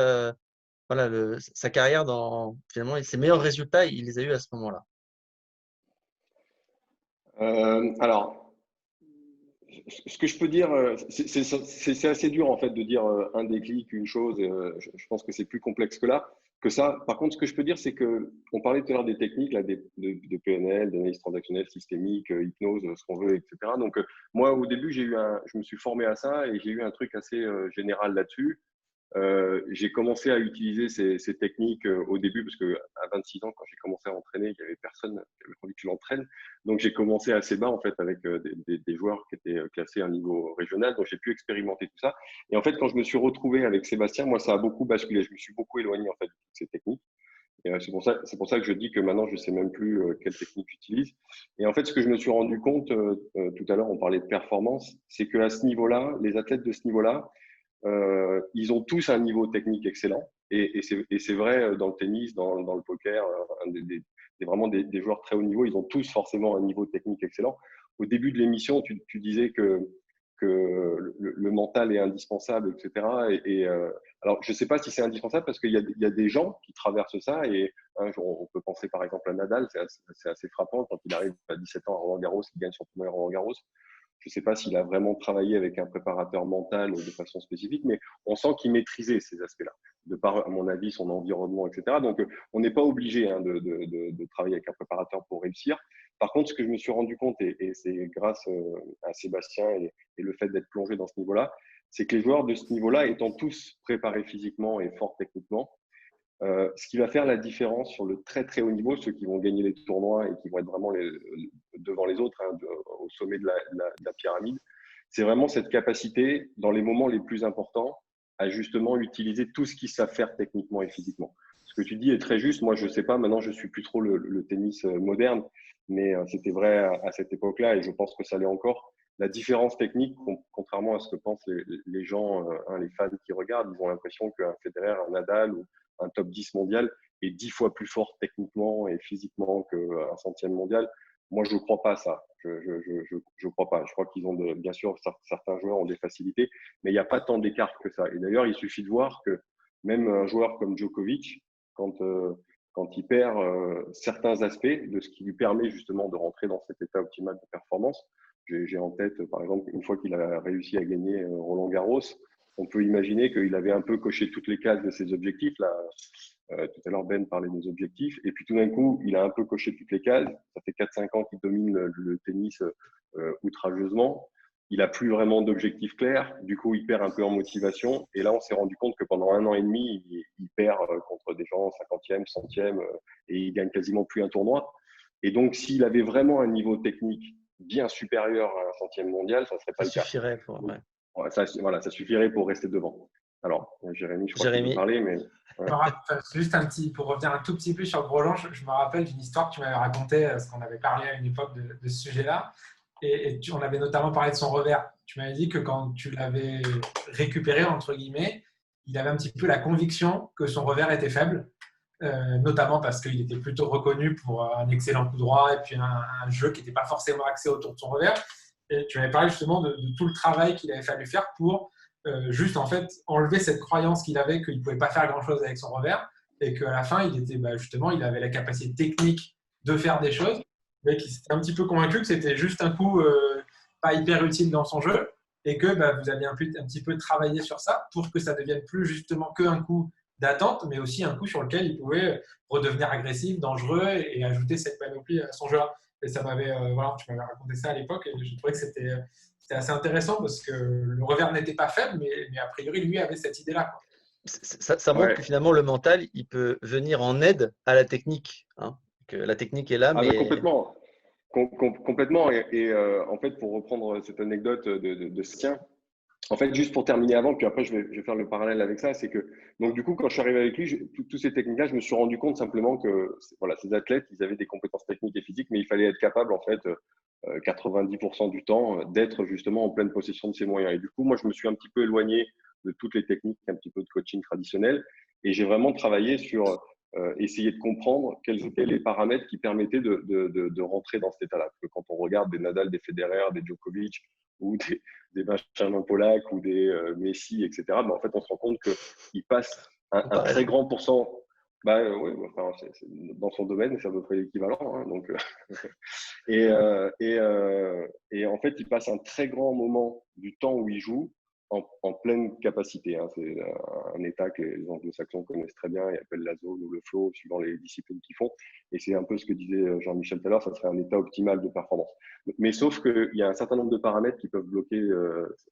voilà, sa carrière dans finalement ses meilleurs résultats, il les a eu à ce moment-là. Alors, ce que je peux dire, c'est assez dur en fait de dire un déclic, une chose. Je pense que c'est plus complexe que ça. Par contre, ce que je peux dire, c'est que on parlait tout à l'heure des techniques, là, de PNL, d'analyse transactionnelle systémique, hypnose, ce qu'on veut, etc. Donc, moi, au début, je me suis formé à ça et j'ai eu un truc assez général là-dessus. J'ai commencé à utiliser ces techniques au début parce que à 26 ans, quand j'ai commencé à entraîner, il n'y avait personne qui avait envie que je l'entraîne. Donc j'ai commencé assez bas en fait avec des joueurs qui étaient classés à un niveau régional. Donc j'ai pu expérimenter tout ça. Et en fait, quand je me suis retrouvé avec Sébastien, moi ça a beaucoup basculé. Je me suis beaucoup éloigné en fait de toutes ces techniques. Et c'est pour ça que je dis que maintenant je sais même plus quelle technique j'utilise. Et en fait, ce que je me suis rendu compte tout à l'heure, on parlait de performance, c'est que à ce niveau-là, les athlètes de ce niveau-là, ils ont tous un niveau technique excellent. Et c'est vrai dans le tennis, dans le poker, vraiment des joueurs très haut niveau, ils ont tous forcément un niveau technique excellent. Au début de l'émission, tu disais que le mental est indispensable, etc. Alors, je ne sais pas si c'est indispensable parce qu'il y a des gens qui traversent ça. Et on peut penser par exemple à Nadal, c'est assez frappant quand il arrive à 17 ans à Roland-Garros, il gagne son premier Roland-Garros. Je ne sais pas s'il a vraiment travaillé avec un préparateur mental de façon spécifique, mais on sent qu'il maîtrisait ces aspects-là, de par, à mon avis, son environnement, etc. Donc, on n'est pas obligé de travailler avec un préparateur pour réussir. Par contre, ce que je me suis rendu compte, et c'est grâce à Sébastien et le fait d'être plongé dans ce niveau-là, c'est que les joueurs de ce niveau-là, étant tous préparés physiquement et forts techniquement, ce qui va faire la différence sur le très très haut niveau, ceux qui vont gagner les tournois et qui vont être vraiment devant les autres, au sommet de la pyramide, c'est vraiment cette capacité, dans les moments les plus importants, à justement utiliser tout ce qu'ils savent faire techniquement et physiquement. Ce que tu dis est très juste. Moi, je ne sais pas, maintenant, je ne suis plus trop le tennis moderne, mais c'était vrai à cette époque-là et je pense que ça l'est encore. La différence technique, contrairement à ce que pensent les gens, les fans qui regardent, ils ont l'impression qu'un Federer, un Nadal ou un top 10 mondial est 10 fois plus fort techniquement et physiquement qu'un centième mondial. Moi, je ne crois pas à ça. Je crois pas. Je crois qu'ils ont bien sûr, certains joueurs ont des facilités, mais il n'y a pas tant d'écart que ça. Et d'ailleurs, il suffit de voir que même un joueur comme Djokovic, quand il perd certains aspects de ce qui lui permet justement de rentrer dans cet état optimal de performance, J'ai en tête, par exemple, une fois qu'il a réussi à gagner Roland-Garros, on peut imaginer qu'il avait un peu coché toutes les cases de ses objectifs. Là, tout à l'heure, Ben parlait des objectifs. Et puis tout d'un coup, il a un peu coché toutes les cases. Ça fait 4-5 ans qu'il domine le tennis outrageusement. Il n'a plus vraiment d'objectifs clairs. Du coup, il perd un peu en motivation. Et là, on s'est rendu compte que pendant 1 an et demi, il perd contre des gens 50e, 100e, et il gagne quasiment plus un tournoi. Et donc, s'il avait vraiment un niveau technique bien supérieur à un 100e mondial, ça ne serait pas le cas. Ça suffirait pour… Ouais. Ouais, ça suffirait pour rester devant. Alors, Jérémy, je crois que tu veux parler, mais… Ouais. Juste pour revenir un tout petit peu sur Grosjean, je me rappelle d'une histoire que tu m'avais racontée, parce qu'on avait parlé à une époque de ce sujet-là, et on avait notamment parlé de son revers. Tu m'avais dit que quand tu l'avais récupéré, entre guillemets, il avait un petit peu la conviction que son revers était faible, notamment parce qu'il était plutôt reconnu pour un excellent coup droit et puis un jeu qui n'était pas forcément axé autour de son revers. Et tu m'avais parlé justement de tout le travail qu'il avait fallu faire pour juste en fait enlever cette croyance qu'il avait qu'il ne pouvait pas faire grand-chose avec son revers et qu'à la fin, justement, il avait la capacité technique de faire des choses, mais qu'il s'était un petit peu convaincu que c'était juste un coup pas hyper utile dans son jeu et que vous aviez un petit peu travaillé sur ça pour que ça devienne plus justement qu'un coup d'attente, mais aussi un coup sur lequel il pouvait redevenir agressif, dangereux et ajouter cette panoplie à son jeu. Et ça m'avait, tu m'avais raconté ça à l'époque et je trouvais que c'était assez intéressant parce que le revers n'était pas faible, mais a priori, lui avait cette idée-là. Ça montre que finalement, le mental, il peut venir en aide à la technique. Hein, que la technique est là, mais… Complètement. Complètement. Et en fait, pour reprendre cette anecdote de Sien, en fait, juste pour terminer avant, puis après, je vais faire le parallèle avec ça, c'est que, donc du coup, quand je suis arrivé avec lui, tous ces techniques-là, je me suis rendu compte simplement que ces athlètes, ils avaient des compétences techniques et physiques, mais il fallait être capable, en fait, 90% du temps, d'être justement en pleine possession de ses moyens. Et du coup, moi, je me suis un petit peu éloigné de toutes les techniques, un petit peu de coaching traditionnel, et j'ai vraiment travaillé sur essayer de comprendre quels étaient les paramètres qui permettaient de rentrer dans cet état-là. Parce que quand on regarde des Nadal, des Federer, des Djokovic, ou des Benjamin Pollack ou des Messi, etc., en fait, on se rend compte qu'ils passent un très grand pourcent. C'est dans son domaine, c'est à peu près l'équivalent. Hein, donc, et en fait, il passe un très grand moment du temps où il joue en pleine capacité. Hein. C'est un état que les anglo-saxons connaissent très bien et appellent la zone ou le flow, suivant les disciplines qu'ils font. Et c'est un peu ce que disait Jean-Michel tout à l'heure, ça serait un état optimal de performance. Mais sauf qu'il y a un certain nombre de paramètres qui peuvent bloquer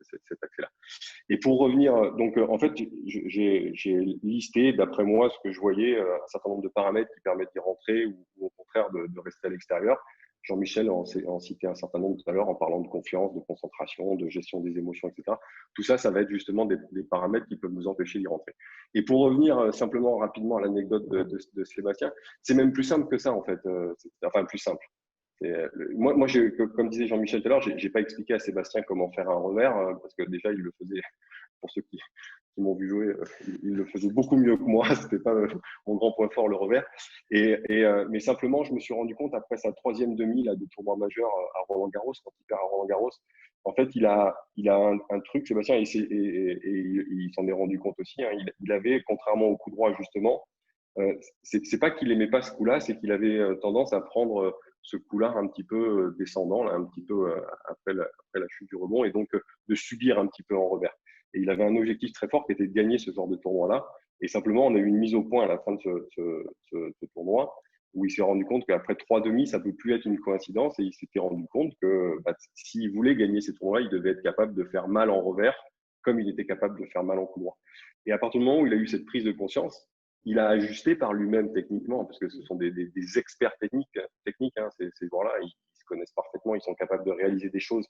cet accès-là. Et pour revenir, donc en fait, j'ai listé, d'après moi, ce que je voyais, un certain nombre de paramètres qui permettent d'y rentrer ou au contraire de rester à l'extérieur. Jean-Michel en citait un certain nombre tout à l'heure en parlant de confiance, de concentration, de gestion des émotions, etc. Tout ça, ça va être justement des paramètres qui peuvent nous empêcher d'y rentrer. Et pour revenir simplement rapidement à l'anecdote de Sébastien, c'est même plus simple que ça en fait. Enfin, plus simple. Moi, comme disait Jean-Michel tout à l'heure, j'ai pas expliqué à Sébastien comment faire un revers parce que déjà il le faisait. Pour ceux qui m'ont vu jouer, il le faisait beaucoup mieux que moi. C'était pas mon grand point fort, le revers. Mais simplement, je me suis rendu compte après sa 3e demi là, de tournoi majeur à Roland-Garros, quand il perd à Roland-Garros, en fait, il a un truc, Sébastien, et il s'en est rendu compte aussi. Hein, il avait, contrairement au coup droit justement, c'est pas qu'il aimait pas ce coup-là, c'est qu'il avait tendance à prendre ce coup-là un petit peu descendant, là, un petit peu après la chute du rebond, et donc de subir un petit peu en revers. Et il avait un objectif très fort qui était de gagner ce genre de tournoi-là. Et simplement, on a eu une mise au point à la fin de ce tournoi où il s'est rendu compte qu'après 3 demi, ça ne peut plus être une coïncidence. Et il s'était rendu compte que s'il voulait gagner ces tournois, il devait être capable de faire mal en revers comme il était capable de faire mal en coup droit. Et à partir du moment où il a eu cette prise de conscience, il a ajusté par lui-même techniquement, parce que ce sont des experts techniques hein, ces joueurs-là, ils se connaissent parfaitement, ils sont capables de réaliser des choses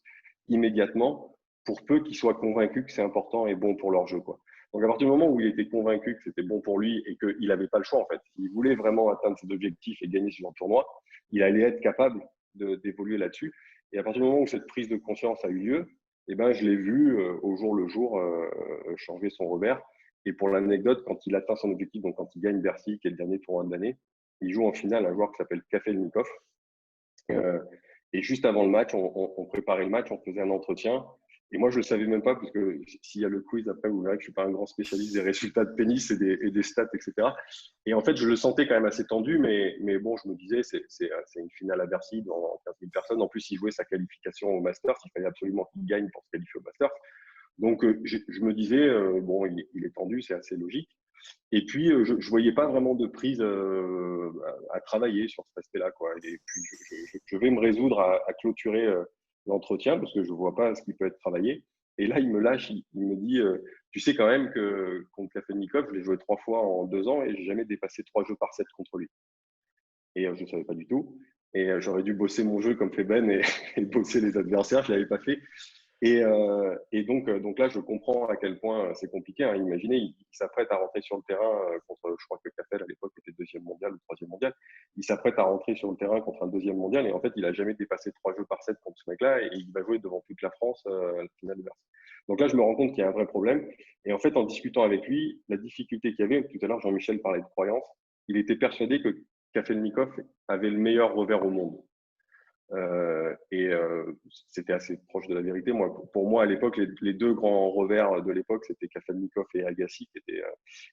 immédiatement, pour peu qu'ils soient convaincus que c'est important et bon pour leur jeu, quoi. Donc, à partir du moment où il était convaincu que c'était bon pour lui et qu'il n'avait pas le choix, en fait, s'il voulait vraiment atteindre ses objectifs et gagner ce genre de tournoi, il allait être capable d'évoluer là-dessus. Et à partir du moment où cette prise de conscience a eu lieu, je l'ai vu au jour le jour changer son revers. Et pour l'anecdote, quand il atteint son objectif, donc quand il gagne Bercy, qui est le dernier tournoi de l'année, il joue en finale un joueur qui s'appelle Kafelnikov. Et juste avant le match, on préparait le match, on faisait un entretien. Et moi, je ne le savais même pas, parce que s'il y a le quiz après, vous verrez que je ne suis pas un grand spécialiste des résultats de tennis et des stats, etc. Et en fait, je le sentais quand même assez tendu, mais bon, je me disais, c'est une finale à Bercy devant 15 000 personnes. En plus, il jouait sa qualification au Masters, il fallait absolument qu'il gagne pour se qualifier au Masters. Donc, je me disais, bon, il est tendu, c'est assez logique. Et puis, je ne voyais pas vraiment de prise à travailler sur cet aspect-là, quoi. Et puis, je vais me résoudre à clôturer l'entretien parce que je ne vois pas ce qui peut être travaillé. Et là, il me lâche, il me dit, tu sais quand même que contre Kafelnikov, je l'ai joué 3 fois en 2 ans et je n'ai jamais dépassé 3 jeux par 7 contre lui. Et je ne savais pas du tout. Et j'aurais dû bosser mon jeu comme fait Ben et bosser les adversaires. Je ne l'avais pas fait. Et donc là, je comprends à quel point c'est compliqué. Hein. Imaginez, il s'apprête à rentrer sur le terrain contre, je crois que Capel à l'époque était deuxième mondial ou troisième mondial. Il s'apprête à rentrer sur le terrain contre un deuxième mondial et en fait, il n'a jamais dépassé 3 jeux par 7 contre ce mec-là et il va jouer devant toute la France à la finale de Bercy. Donc là, je me rends compte qu'il y a un vrai problème. Et en fait, en discutant avec lui, la difficulté qu'il y avait, tout à l'heure, Jean-Michel parlait de croyance, il était persuadé que Kafelnikov avait le meilleur revers au monde. C'était assez proche de la vérité. Pour moi, à l'époque, les 2 grands revers de l'époque, c'était Kafelnikov et Agassi.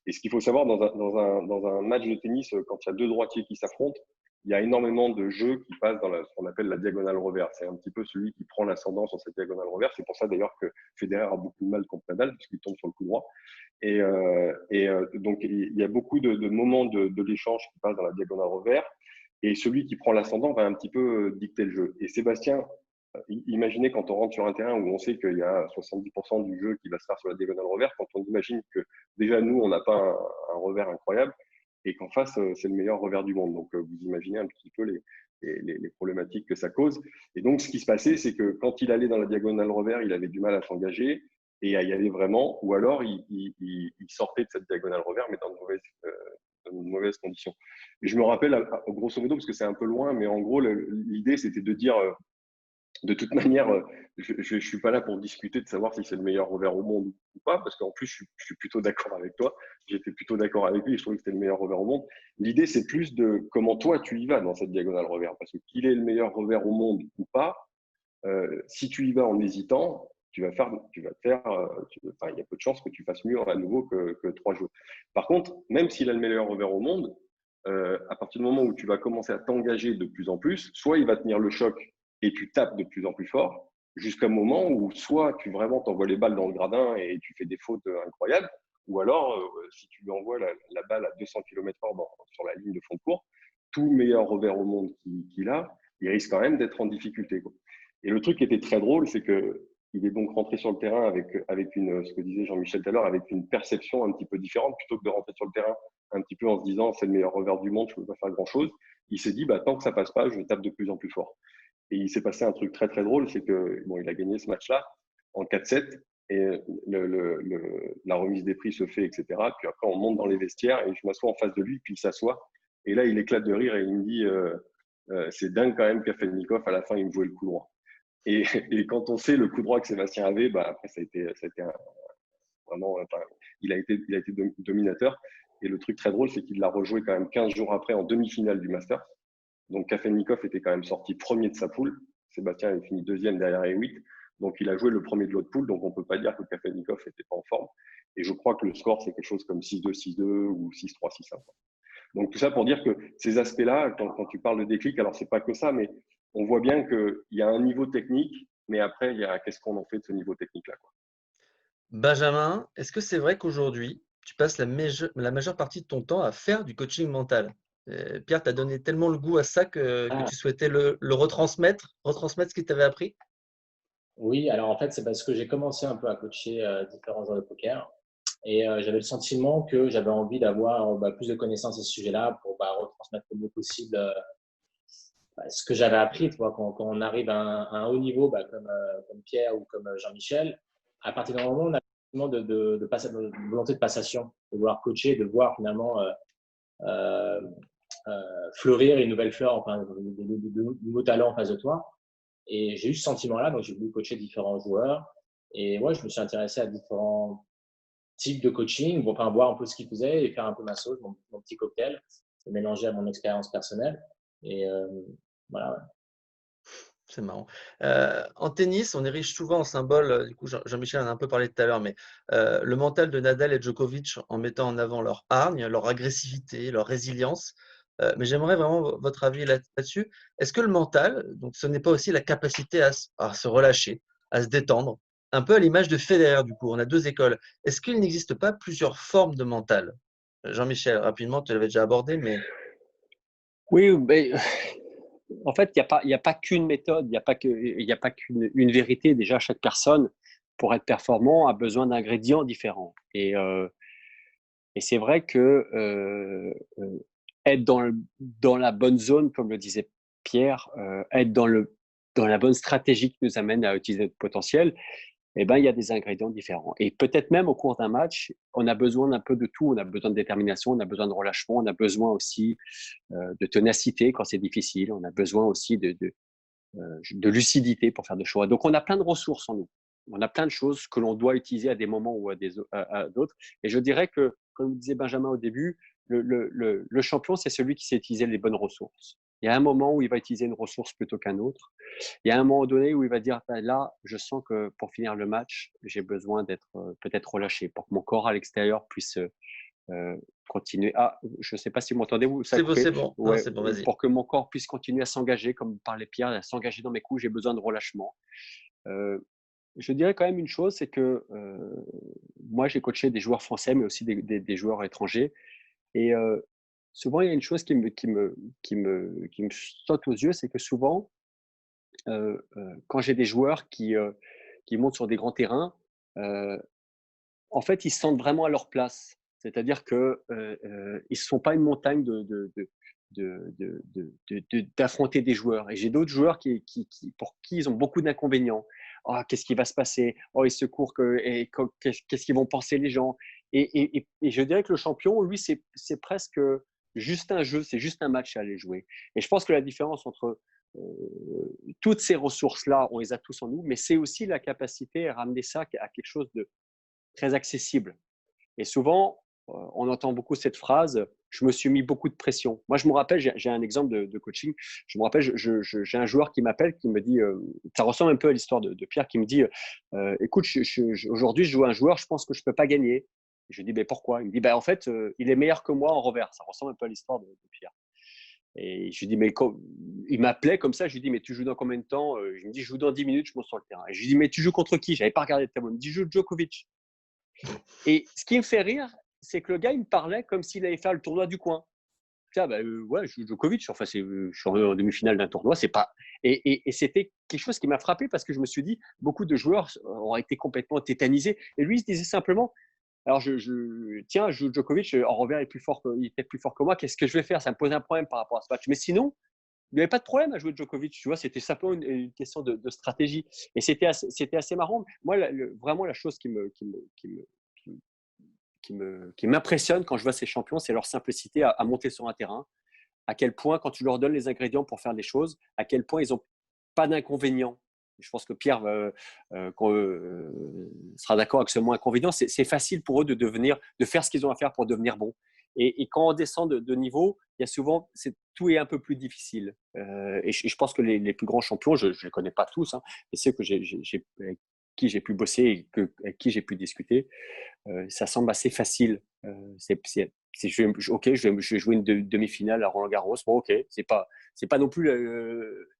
Et ce qu'il faut savoir dans un match de tennis, quand il y a 2 droitiers qui s'affrontent, il y a énormément de jeux qui passent dans ce qu'on appelle la diagonale revers. C'est un petit peu celui qui prend l'ascendant sur cette diagonale revers. C'est pour ça d'ailleurs que Federer a beaucoup de mal contre Nadal, puisqu'il tombe sur le coup droit. Donc, il y a beaucoup de moments de l'échange qui passent dans la diagonale revers. Et celui qui prend l'ascendant va un petit peu dicter le jeu. Et Sébastien, imaginez quand on rentre sur un terrain où on sait qu'il y a 70% du jeu qui va se faire sur la diagonale revers, quand on imagine que déjà nous, on n'a pas un revers incroyable et qu'en face, c'est le meilleur revers du monde. Donc, vous imaginez un petit peu les problématiques que ça cause. Et donc, ce qui se passait, c'est que quand il allait dans la diagonale revers, il avait du mal à s'engager et à y aller vraiment, ou alors il sortait de cette diagonale revers, mais dans de mauvaises conditions. Et je me rappelle, grosso modo, parce que c'est un peu loin, mais en gros, l'idée, c'était de dire, de toute manière, je ne suis pas là pour discuter de savoir si c'est le meilleur revers au monde ou pas, parce qu'en plus, je suis plutôt d'accord avec toi. J'étais plutôt d'accord avec lui et je trouvais que c'était le meilleur revers au monde. L'idée, c'est plus de comment toi, tu y vas dans cette diagonale revers. Parce que qu'il est le meilleur revers au monde ou pas, si tu y vas en hésitant, il y a peu de chances que tu fasses mieux à nouveau que 3 jeux. Par contre, même s'il a le meilleur revers au monde, à partir du moment où tu vas commencer à t'engager de plus en plus, soit il va tenir le choc et tu tapes de plus en plus fort, jusqu'à un moment où soit tu vraiment t'envoies les balles dans le gradin et tu fais des fautes incroyables, ou alors si tu lui envoies la balle à 200 km/h sur la ligne de fond de cours, tout meilleur revers au monde qu'il a, il risque quand même d'être en difficulté, quoi. Et le truc qui était très drôle, c'est qu'il est donc rentré sur le terrain avec ce que disait Jean-Michel tout à l'heure, avec une perception un petit peu différente, plutôt que de rentrer sur le terrain un petit peu en se disant c'est le meilleur revers du monde, je ne peux pas faire grand-chose. Il s'est dit tant que ça passe pas, je tape de plus en plus fort. Et il s'est passé un truc très très drôle, c'est que il a gagné ce match-là en 4-7 et la remise des prix se fait, etc. Puis après on monte dans les vestiaires et je m'assois en face de lui, puis il s'assoit et là il éclate de rire et il me dit c'est dingue quand même Kafelnikov à la fin il me jouait le coup droit. Et quand on sait le coup droit que Sébastien avait, après ça a été vraiment, il a été dominateur. Et le truc très drôle, c'est qu'il l'a rejoué quand même 15 jours après en demi-finale du Masters. Donc Kafelnikov était quand même sorti premier de sa poule. Sébastien avait fini deuxième derrière E8. Donc il a joué le premier de l'autre poule. Donc on ne peut pas dire que Kafelnikov n'était pas en forme. Et je crois que le score, c'est quelque chose comme 6-2, 6-2 ou 6-3, 6-1. Donc tout ça pour dire que ces aspects-là, quand tu parles de déclic, alors c'est pas que ça, mais on voit bien qu'il y a un niveau technique, mais après, il y a qu'est-ce qu'on en fait de ce niveau technique-là, quoi. Benjamin, est-ce que c'est vrai qu'aujourd'hui, tu passes la majeure partie de ton temps à faire du coaching mental? Pierre t'a donné tellement le goût à ça que tu souhaitais le retransmettre ce qu'il t'avait appris? Oui, alors en fait, c'est parce que j'ai commencé un peu à coacher différents joueurs de poker et j'avais le sentiment que j'avais envie d'avoir plus de connaissances à ce sujet-là pour retransmettre le mieux possible ce que j'avais appris. Tu vois, quand on arrive à un haut niveau comme Pierre ou comme Jean-Michel, à partir d'un moment, on a de volonté de passation, de vouloir coacher, de voir finalement fleurir une nouvelle fleur, enfin, de nouveaux talents en face de toi. Et j'ai eu ce sentiment-là, donc j'ai voulu coacher différents joueurs. Et moi, je me suis intéressé à différents types de coaching, voir un peu ce qu'ils faisaient et faire un peu ma sauce, mon petit cocktail, mélanger à mon expérience personnelle. Et voilà. C'est marrant. En tennis, on érige souvent en symbole, du coup, Jean-Michel en a un peu parlé tout à l'heure, mais le mental de Nadal et Djokovic en mettant en avant leur hargne, leur agressivité, leur résilience. Mais j'aimerais vraiment votre avis là-dessus. Est-ce que le mental, donc ce n'est pas aussi la capacité à se relâcher, à se détendre, un peu à l'image de Federer, du coup, on a deux écoles. Est-ce qu'il n'existe pas plusieurs formes de mental? Jean-Michel, rapidement, tu l'avais déjà abordé, mais Oui, mais en fait, il y a pas qu'une méthode, il y a pas qu'une vérité. Déjà, chaque personne, pour être performant, a besoin d'ingrédients différents. Et c'est vrai que être dans la bonne zone, comme le disait Pierre, être dans la bonne stratégie qui nous amène à utiliser notre potentiel, eh ben, il y a des ingrédients différents. Et peut-être même au cours d'un match, on a besoin d'un peu de tout. On a besoin de détermination, on a besoin de relâchement, on a besoin aussi de ténacité quand c'est difficile. On a besoin aussi de lucidité pour faire des choix. Donc, on a plein de ressources en nous. On a plein de choses que l'on doit utiliser à des moments ou à d'autres. Et je dirais que, comme disait Benjamin au début, le champion, c'est celui qui sait utiliser les bonnes ressources. Il y a un moment où il va utiliser une ressource plutôt qu'un autre. Il y a un moment donné où il va dire, là, je sens que pour finir le match, j'ai besoin d'être peut-être relâché pour que mon corps à l'extérieur puisse continuer. Ah, je ne sais pas si vous m'entendez, ça a c'est bon, coupé. c'est bon. Non, Ouais, c'est bon, vas-y. pour que mon corps puisse continuer à s'engager, comme parlait Pierre, à s'engager dans mes coups, j'ai besoin de relâchement. Euh, je dirais quand même une chose, c'est que moi, j'ai coaché des joueurs français, mais aussi des joueurs étrangers. Et souvent, il y a une chose qui me saute aux yeux, c'est que souvent, quand j'ai des joueurs qui montent sur des grands terrains, euh, en fait, ils se sentent vraiment à leur place. C'est-à-dire que ils ne sont pas une montagne d'affronter des joueurs. Et j'ai d'autres joueurs pour qui ils ont beaucoup d'inconvénients. Oh, qu'est-ce qui va se passer? Oh, ils se courent qu'est-ce qu'ils vont penser les gens? Et je dirais que le champion, lui, c'est presque juste un jeu, c'est juste un match à aller jouer. Et je pense que la différence entre toutes ces ressources-là, on les a tous en nous, mais c'est aussi la capacité à ramener ça à quelque chose de très accessible. Et souvent, on entend beaucoup cette phrase, je me suis mis beaucoup de pression. Moi, je me rappelle, j'ai un exemple de coaching. Je me rappelle, j'ai un joueur qui m'appelle, qui me dit, ça ressemble un peu à l'histoire de Pierre, qui me dit, écoute, aujourd'hui, je joue à un joueur, je pense que je ne peux pas gagner. Et je lui dis, mais pourquoi? Il me dit, en fait, il est meilleur que moi en revers. Ça ressemble un peu à l'histoire de Pierre. Et je lui dis, mais il m'appelait comme ça, je lui dis, mais tu joues dans combien de temps? Je me dis, je joue dans 10 minutes, je monte sur le terrain. Et je lui dis, mais tu joues contre qui? Je n'avais pas regardé le tableau. Il me dit, je joue Djokovic. Et ce qui me fait rire, c'est que le gars, il me parlait comme s'il allait faire le tournoi du coin. Ouais, je joue Djokovic, enfin, je suis en demi-finale d'un tournoi, c'est pas. Et c'était quelque chose qui m'a frappé parce que je me suis dit, beaucoup de joueurs auraient été complètement tétanisés. Et lui, il se disait simplement, alors tiens, je joue Djokovic, en revers, il était plus fort que moi, qu'est-ce que je vais faire? Ça me pose un problème par rapport à ce match. Mais sinon, il n'y avait pas de problème à jouer Djokovic, tu vois, c'était simplement une question de stratégie. Et c'était assez marrant. Moi, vraiment, la chose qui m'impressionne quand je vois ces champions, c'est leur simplicité à monter sur un terrain. À quel point, quand tu leur donnes les ingrédients pour faire des choses, à quel point ils n'ont pas d'inconvénients. Je pense que Pierre sera d'accord avec ce mot inconvénient. C'est facile pour eux de faire ce qu'ils ont à faire pour devenir bons. Et quand on descend de niveau, il y a souvent, tout est un peu plus difficile. Et je pense que les plus grands champions, je ne les connais pas tous, hein, mais ceux avec qui j'ai pu bosser et avec qui j'ai pu discuter, ça semble assez facile. Ok, je vais jouer une demi-finale à Roland-Garros. Bon, ok, c'est pas non plus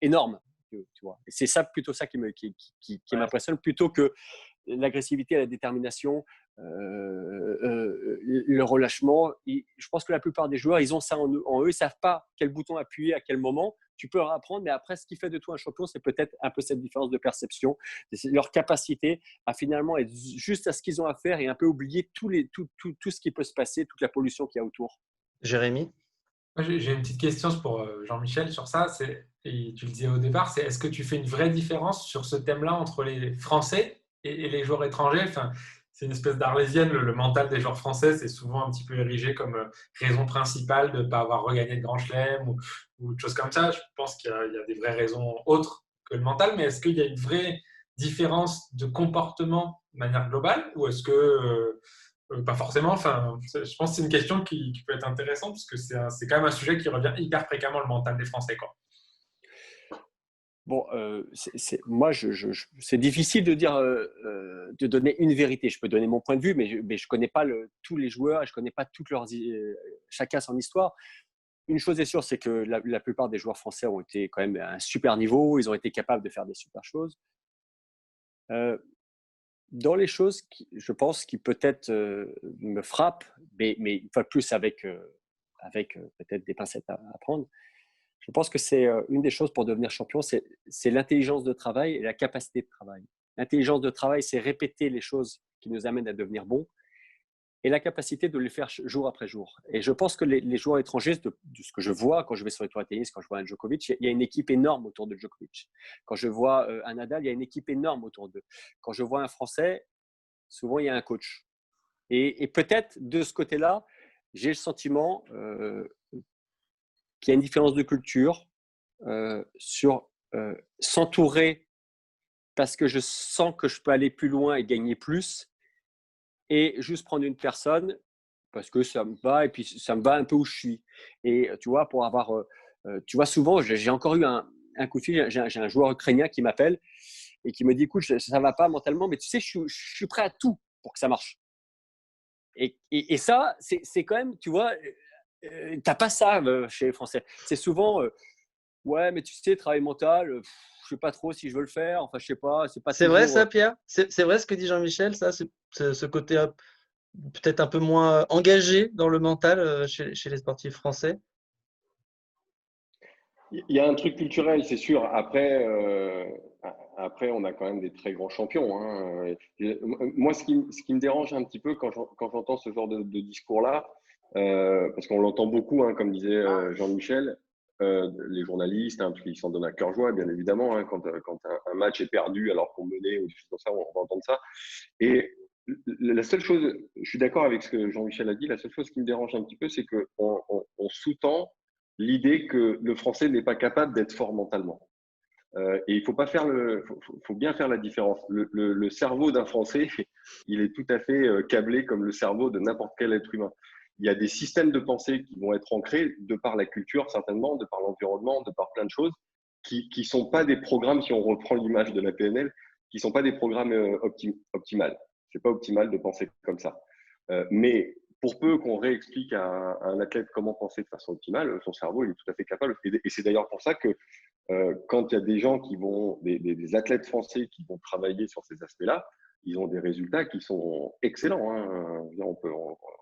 énorme. Tu vois. Et c'est plutôt ça qui m'impressionne, plutôt que l'agressivité et la détermination, le relâchement. Je pense que la plupart des joueurs, ils ont ça en eux. Ils ne savent pas quel bouton appuyer à quel moment. Tu peux leur apprendre, mais après, ce qui fait de toi un champion, c'est peut-être un peu cette différence de perception. C'est leur capacité à finalement être juste à ce qu'ils ont à faire et un peu oublier tout ce qui peut se passer, toute la pollution qu'il y a autour. Jérémy? J'ai une petite question pour Jean-Michel sur ça. Et tu le disais au départ, c'est est-ce que tu fais une vraie différence sur ce thème-là entre les Français et les joueurs étrangers? Enfin, c'est une espèce d'arlésienne. Le mental des joueurs français, c'est souvent un petit peu érigé comme raison principale de ne pas avoir regagné de Grand Chelem ou de choses comme ça. Je pense qu'il y a des vraies raisons autres que le mental, mais est-ce qu'il y a une vraie différence de comportement de manière globale ou est-ce que pas forcément. Enfin, je pense que c'est une question qui peut être intéressante parce que c'est quand même un sujet qui revient hyper fréquemment, le mental des Français, quoi. Bon, moi, c'est difficile de dire, de donner une vérité. Je peux donner mon point de vue, mais je connais pas tous les joueurs et je connais pas toutes chacun son histoire. Une chose est sûre, c'est que la plupart des joueurs français ont été quand même à un super niveau. Ils ont été capables de faire des super choses. Dans les choses je pense, qui peut-être me frappent, mais une fois de plus avec peut-être des pincettes à prendre. Je pense que c'est une des choses pour devenir champion, c'est l'intelligence de travail et la capacité de travail. L'intelligence de travail, c'est répéter les choses qui nous amènent à devenir bons et la capacité de les faire jour après jour. Et je pense que les joueurs étrangers, de ce que je vois quand je vais sur les tours de tennis, quand je vois un Djokovic, il y a une équipe énorme autour de Djokovic. Quand je vois un Nadal, il y a une équipe énorme autour d'eux. Quand je vois un Français, souvent il y a un coach. Et peut-être de ce côté-là, j'ai le sentiment qu'il y a une différence de culture sur s'entourer parce que je sens que je peux aller plus loin et gagner plus, et juste prendre une personne parce que ça me va et puis ça me va un peu où je suis. Et tu vois, pour avoir, tu vois, souvent, j'ai encore eu un coup de fil, j'ai un joueur ukrainien qui m'appelle et qui me dit, écoute, ça va pas mentalement, mais tu sais, je suis prêt à tout pour que ça marche. Et ça, c'est quand même, tu vois, t'as pas ça chez les Français. C'est souvent, ouais, mais tu sais, travail mental, je sais pas trop si je veux le faire. Enfin, je sais pas, c'est pas C'est vrai toujours. ça, Pierre? C'est vrai ce que dit Jean-Michel, ça, ce côté peut-être un peu moins engagé dans le mental chez les sportifs français? Il y a un truc culturel, c'est sûr. Après, on a quand même des très grands champions, hein. Moi, ce qui me dérange un petit peu quand j'entends ce genre de discours-là, parce qu'on l'entend beaucoup, hein, comme disait Jean-Michel, les journalistes, hein, ils s'en donnent à cœur joie, bien évidemment, hein, quand un match est perdu alors qu'on menait ou des choses comme ça, on va entendre ça. Et la seule chose, je suis d'accord avec ce que Jean-Michel a dit, la seule chose qui me dérange un petit peu, c'est qu'on sous-tend l'idée que le Français n'est pas capable d'être fort mentalement. Et il faut pas faire faut bien faire la différence. Le cerveau d'un Français, il est tout à fait câblé comme le cerveau de n'importe quel être humain. Il y a des systèmes de pensée qui vont être ancrés de par la culture certainement, de par l'environnement, de par plein de choses, qui sont pas des programmes, si on reprend l'image de la PNL, qui sont pas des programmes optimales. C'est pas optimal de penser comme ça. Mais pour peu qu'on réexplique à un athlète comment penser de façon optimale, son cerveau il est tout à fait capable. Et c'est d'ailleurs pour ça que quand il y a des gens des athlètes français qui vont travailler sur ces aspects-là, ils ont des résultats qui sont excellents, hein.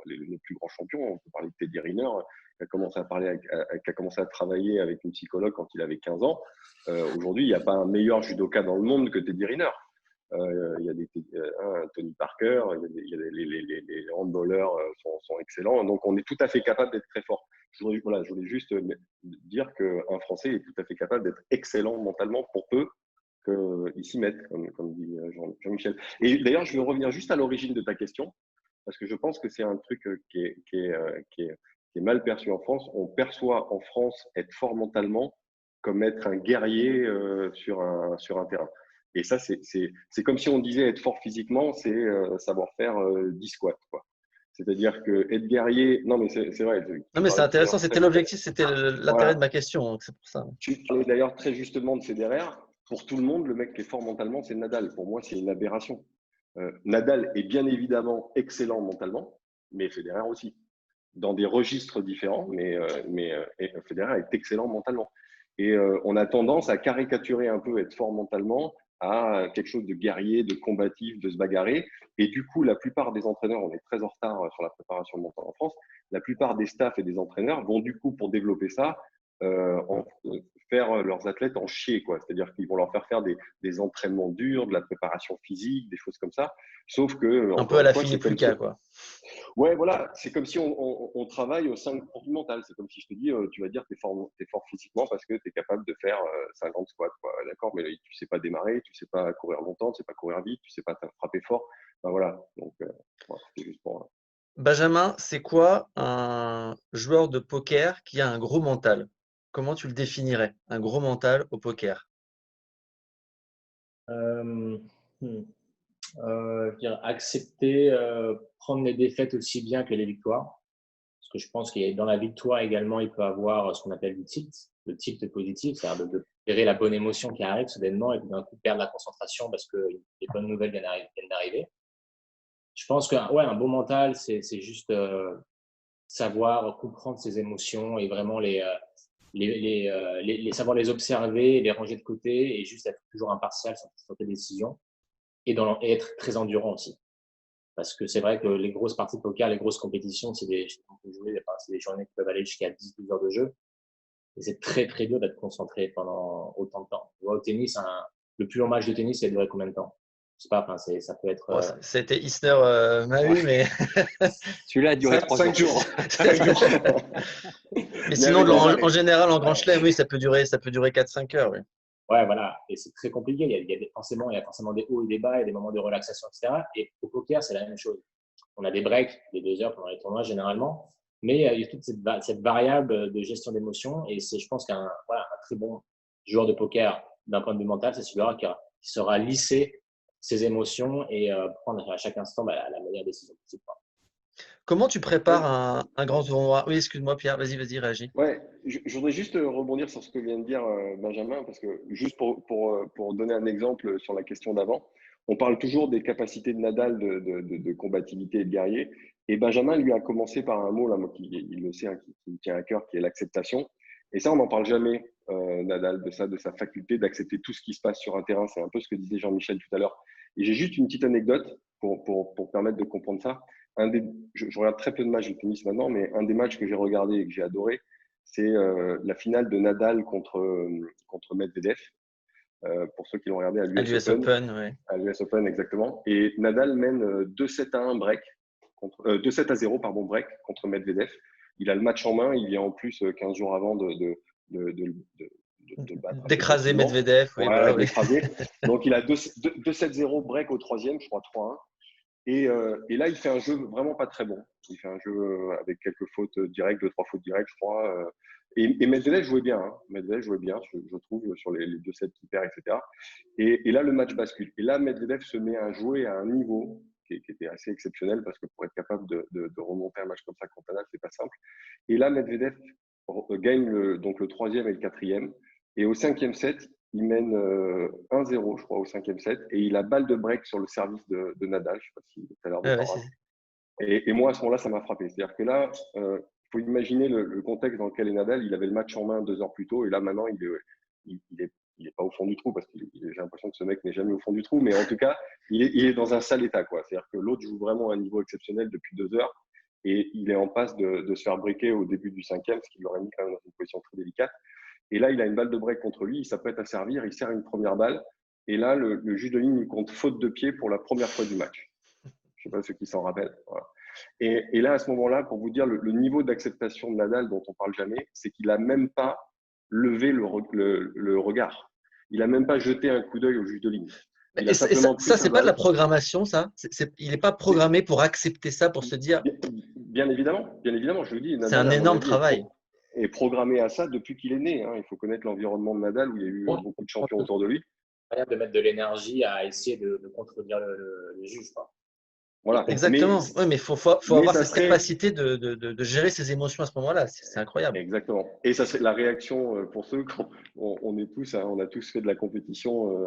Les plus grands champions, on peut parler de Teddy Riner, qui a commencé à travailler avec une psychologue quand il avait 15 ans. Aujourd'hui, il n'y a pas un meilleur judoka dans le monde que Teddy Riner. Il y a Tony Parker, les handballeurs sont excellents. Donc, on est tout à fait capable d'être très fort. Je voulais juste dire qu'un Français est tout à fait capable d'être excellent mentalement pour peu qu'il s'y mette, comme dit Jean-Michel. Et d'ailleurs, je vais revenir juste à l'origine de ta question, parce que je pense que c'est un truc qui est mal perçu en France. On perçoit en France être fort mentalement comme être un guerrier sur un terrain. Et ça, c'est comme si on disait être fort physiquement, c'est savoir faire 10 squats, quoi. C'est-à-dire que être guerrier, non mais c'est vrai. Non, mais c'est intéressant, c'était l'objectif, c'était l'intérêt Voilà. de ma question, donc c'est pour ça. Tu parlais d'ailleurs très justement de Federer. Pour tout le monde, le mec qui est fort mentalement, c'est Nadal. Pour moi, c'est une aberration. Nadal est bien évidemment excellent mentalement, mais Federer aussi, dans des registres différents, mais Federer est excellent mentalement. Et on a tendance à caricaturer un peu être fort mentalement à quelque chose de guerrier, de combatif, de se bagarrer. Et du coup, la plupart des entraîneurs, on est très en retard sur la préparation mentale en France, la plupart des staffs et des entraîneurs vont du coup, pour développer ça, faire leurs athlètes en chier, quoi. C'est-à-dire qu'ils vont leur faire des entraînements durs, de la préparation physique, des choses comme ça. Sauf que, un peu à la Philippe Lucas, quoi. Ouais, voilà, c'est comme si on travaille au 5% du mental. C'est comme si je te dis, tu vas dire que tu es fort physiquement parce que tu es capable de faire 50 squats, quoi. D'accord, mais tu sais pas démarrer, tu sais pas courir longtemps, tu sais pas courir vite, tu sais pas frapper fort. Ben voilà, donc c'est juste pour… Benjamin, c'est quoi un joueur de poker qui a un gros mental? Comment tu le définirais, un gros mental au poker? Accepter, prendre les défaites aussi bien que les victoires. Parce que je pense que dans la victoire également, il peut avoir ce qu'on appelle le tilt positif, c'est-à-dire de gérer la bonne émotion qui arrive soudainement et puis d'un coup perdre la concentration parce que les bonnes nouvelles viennent d'arriver. Je pense qu'un un bon mental, c'est juste savoir comprendre ses émotions et vraiment savoir les observer, les ranger de côté et juste être toujours impartial sur tes décisions et être très endurant aussi. Parce que c'est vrai que les grosses parties de poker, les grosses compétitions, c'est des journées qui peuvent aller jusqu'à 10-12 heures de jeu. Et c'est très, très dur d'être concentré pendant autant de temps. Tu vois, au tennis, le plus long match de tennis, ça a duré combien de temps? Je sais pas, enfin, ça peut être. Bon, c'était Isner Mahut, mais. Celui-là a duré 3 jours. 5 jours. Mais sinon, en général, en grand chelem, oui, ça peut durer 4-5 heures. Oui. Ouais, voilà. Et c'est très compliqué. Il y a forcément des hauts et des bas, il y a des moments de relaxation, etc. Et au poker, c'est la même chose. On a des breaks, des 2 heures pendant les tournois généralement. Mais il y a toute cette variable de gestion d'émotions. Et je pense qu'un très bon joueur de poker, d'un point de vue mental, c'est celui-là qui saura lisser ses émotions et prendre à chaque instant la meilleure décision possible. Comment tu prépares un grand tournoi? Oui, excuse-moi, Pierre, vas-y, réagis. Ouais, je voudrais juste rebondir sur ce que vient de dire Benjamin, parce que juste pour donner un exemple sur la question d'avant, on parle toujours des capacités de Nadal de combativité et de guerrier. Et Benjamin, lui, a commencé par un mot, là, il le sait, hein, qui me tient à cœur, qui est l'acceptation. Et ça, on n'en parle jamais, Nadal, de sa faculté d'accepter tout ce qui se passe sur un terrain. C'est un peu ce que disait Jean-Michel tout à l'heure. Et j'ai juste une petite anecdote pour permettre de comprendre ça. Je regarde très peu de matchs de tennis maintenant, mais un des matchs que j'ai regardé et que j'ai adoré, c'est la finale de Nadal contre Medvedev. Pour ceux qui l'ont regardé à l'US Open. Ouais. À l'US Open, exactement. Et Nadal mène 2-7-1 break, 2-7-0 break contre Medvedev. Il a le match en main. Il vient en plus 15 jours avant de battre. D'écraser Medvedev. Oui, voilà, d'écraser. Donc, il a 2-7-0 break au troisième, je crois 3-1. Et là, il fait un jeu vraiment pas très bon. Il fait un jeu avec quelques fautes directes, 2-3 fautes directes, je crois. Et Medvedev jouait bien. Hein. Medvedev jouait bien, je trouve, sur les 2 sets qu'il perd, etc. Et là, le match bascule. Et là, Medvedev se met à jouer à un niveau qui était assez exceptionnel parce que pour être capable de remonter un match comme ça contre Nadal, c'est pas simple. Et là, Medvedev gagne donc le 3e et le 4e. Et au 5e set, il mène 1-0, je crois, au 5e set. Et il a balle de break sur le service de Nadal. Je ne sais pas si tu as l'air de savoir. Et moi, à ce moment-là, ça m'a frappé. C'est-à-dire que là, il faut imaginer le contexte dans lequel est Nadal. Il avait le match en main 2 heures plus tôt. Et là, maintenant, il est pas au fond du trou parce que j'ai l'impression que ce mec n'est jamais au fond du trou. Mais en tout cas, il est dans un sale état, quoi. C'est-à-dire que l'autre joue vraiment à un niveau exceptionnel depuis 2 heures. Et il est en passe de se faire briquer au début du 5e, ce qui l'aurait mis quand même dans une position très délicate. Et là, il a une balle de break contre lui, il s'apprête à servir, il sert une première balle. Et là, le juge de ligne lui compte faute de pied pour la première fois du match. Je ne sais pas ceux qui s'en rappellent. Voilà. Et là, à ce moment-là, pour vous dire le niveau d'acceptation de Nadal dont on ne parle jamais, c'est qu'il n'a même pas levé le regard. Il n'a même pas jeté un coup d'œil au juge de ligne. Ça, c'est pas de la programmation, ça? Il n'est pas programmé pour accepter ça, pour se dire… Bien évidemment, je le dis. C'est un énorme travail. Et programmé à ça depuis qu'il est né. Hein. Il faut connaître l'environnement de Nadal où il y a eu beaucoup de champions autour de lui. De mettre de l'énergie à essayer de contredire le juge. Quoi. Voilà. Exactement. Mais il faut avoir cette capacité de gérer ses émotions à ce moment-là. C'est incroyable. Exactement. Et ça serait la réaction pour ceux on est tous, hein, on a tous fait de la compétition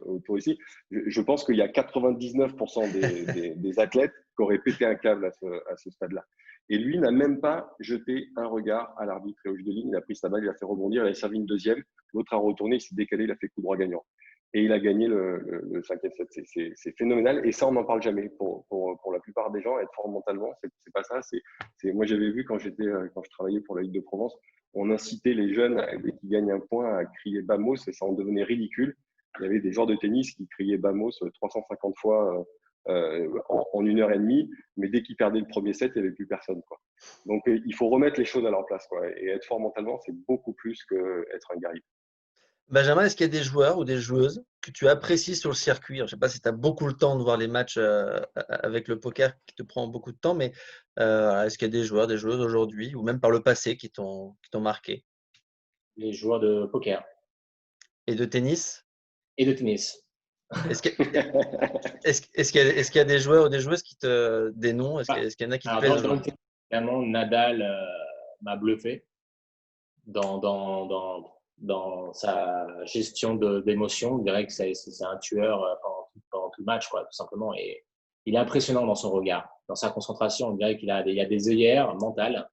autour ici. Je pense qu'il y a 99% des athlètes qui auraient pété un câble à ce stade-là. Et lui n'a même pas jeté un regard à l'arbitre et au juge de ligne. Il a pris sa balle, il a fait rebondir, il a servi une deuxième. L'autre a retourné, il s'est décalé, il a fait coup droit gagnant. Et il a gagné le 5e set. C'est phénoménal. Et ça, on n'en parle jamais. Pour la plupart des gens, être fort mentalement, c'est pas ça. Moi, j'avais vu quand je travaillais pour la Ligue de Provence, on incitait les jeunes qui gagnent un point à crier Bamos et ça en devenait ridicule. Il y avait des joueurs de tennis qui criaient Bamos 350 fois en 1h30, mais dès qu'ils perdaient le premier set, il n'y avait plus personne, quoi. Donc, il faut remettre les choses à leur place, quoi. Et être fort mentalement, c'est beaucoup plus qu'être un guerrier. Benjamin, est-ce qu'il y a des joueurs ou des joueuses que tu apprécies sur le circuit? Je ne sais pas si tu as beaucoup le temps de voir les matchs avec le poker qui te prend beaucoup de temps, mais est-ce qu'il y a des joueurs, des joueuses aujourd'hui ou même par le passé qui t'ont marqué? Les joueurs de poker. Et de tennis? Et de tennis. Est-ce qu'il y a des joueurs ou des joueuses des noms? Est-ce qu'il y en a qui te plaisent? Évidemment, Nadal m'a bluffé dans dans sa gestion d'émotions. Je dirais que c'est un tueur pendant tout le match, quoi, tout simplement. Et il est impressionnant dans son regard, dans sa concentration. On dirait il y a des œillères mentales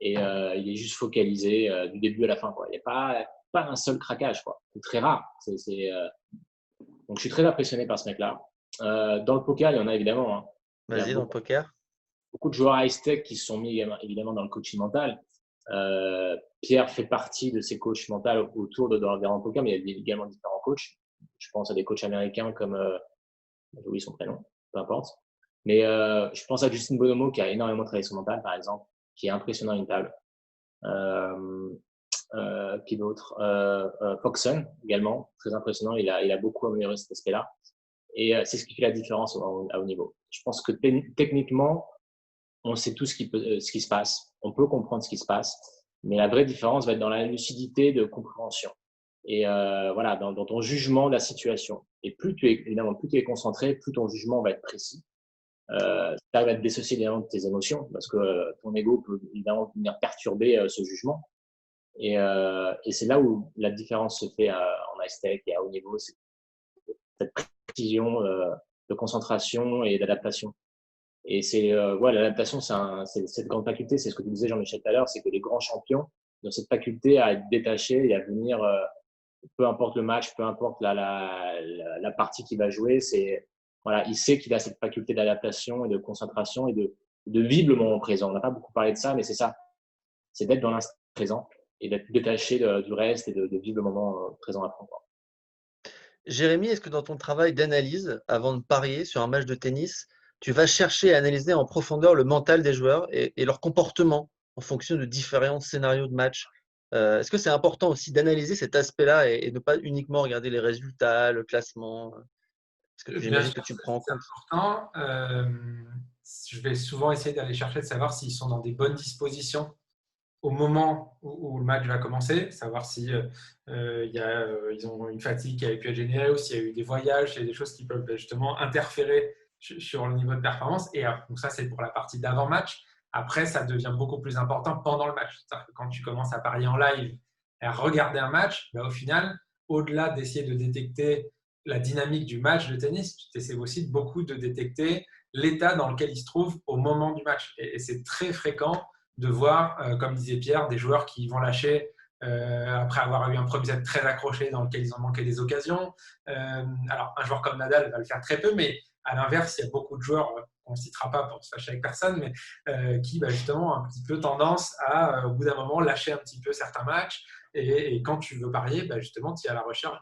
et il est juste focalisé du début à la fin, quoi. Il n'y a pas un seul craquage, quoi. C'est très rare. Donc, je suis très impressionné par ce mec-là. Dans le poker, il y en a évidemment. Hein. Vas-y, dans le poker. Beaucoup de joueurs high-tech qui se sont mis évidemment dans le coaching mental. Pierre fait partie de ces coachs mentaux autour de Doran Poker, mais il y a également différents coachs. Je pense à des coachs américains comme, j'ai oublié son prénom, peu importe. Mais je pense à Justin Bonomo qui a énormément travaillé son mental, par exemple, qui est impressionnant à une table. Qui d'autre Foxon également, très impressionnant. Il a beaucoup amélioré cet aspect-là. Et c'est ce qui fait la différence à haut niveau. Je pense que techniquement, on sait tout ce qui se passe. On peut comprendre ce qui se passe. Mais la vraie différence va être dans la lucidité de compréhension. Et voilà, dans ton jugement de la situation. Et plus tu es concentré, plus ton jugement va être précis. Ça va être dissocié évidemment de tes émotions parce que ton ego peut évidemment venir perturber ce jugement. Et c'est là où la différence se fait en high-tech et à haut niveau. C'est cette précision de concentration et d'adaptation. Et l'adaptation, c'est cette grande faculté. C'est ce que tu disais, Jean-Michel, tout à l'heure, c'est que les grands champions ont cette faculté à être détachés et à venir, peu importe le match, peu importe la partie qu'il va jouer, il sait qu'il a cette faculté d'adaptation et de concentration et de vivre le moment présent. On n'a pas beaucoup parlé de ça, mais c'est ça. C'est d'être dans l'instant présent et d'être détaché du reste et de vivre le moment présent à fond. Jérémy, est-ce que dans ton travail d'analyse, avant de parier sur un match de tennis, tu vas chercher à analyser en profondeur le mental des joueurs et leur comportement en fonction de différents scénarios de match? Est-ce que c'est important aussi d'analyser cet aspect-là et ne pas uniquement regarder les résultats, le classement? Est-ce que j'imagine que tu le prends en compte? C'est important. Je vais souvent essayer d'aller chercher de savoir s'ils sont dans des bonnes dispositions au moment où le match va commencer, savoir si ils ont une fatigue qui a pu être générée ou s'il y a eu des voyages, s'il y a des choses qui peuvent justement interférer sur le niveau de performance. Et donc ça, c'est pour la partie d'avant-match. Après, ça devient beaucoup plus important pendant le match. C'est-à-dire que quand tu commences à parier en live et à regarder un match, au final, au-delà d'essayer de détecter la dynamique du match de tennis, tu essaies aussi beaucoup de détecter l'état dans lequel il se trouve au moment du match. Et c'est très fréquent de voir, comme disait Pierre, des joueurs qui vont lâcher après avoir eu un premier set très accroché dans lequel ils ont manqué des occasions. Alors, un joueur comme Nadal va le faire très peu, mais à l'inverse, il y a beaucoup de joueurs qu'on ne citera pas pour se fâcher avec personne, mais qui justement ont un petit peu tendance à, au bout d'un moment, lâcher un petit peu certains matchs. Et quand tu veux parier, justement, tu es à la recherche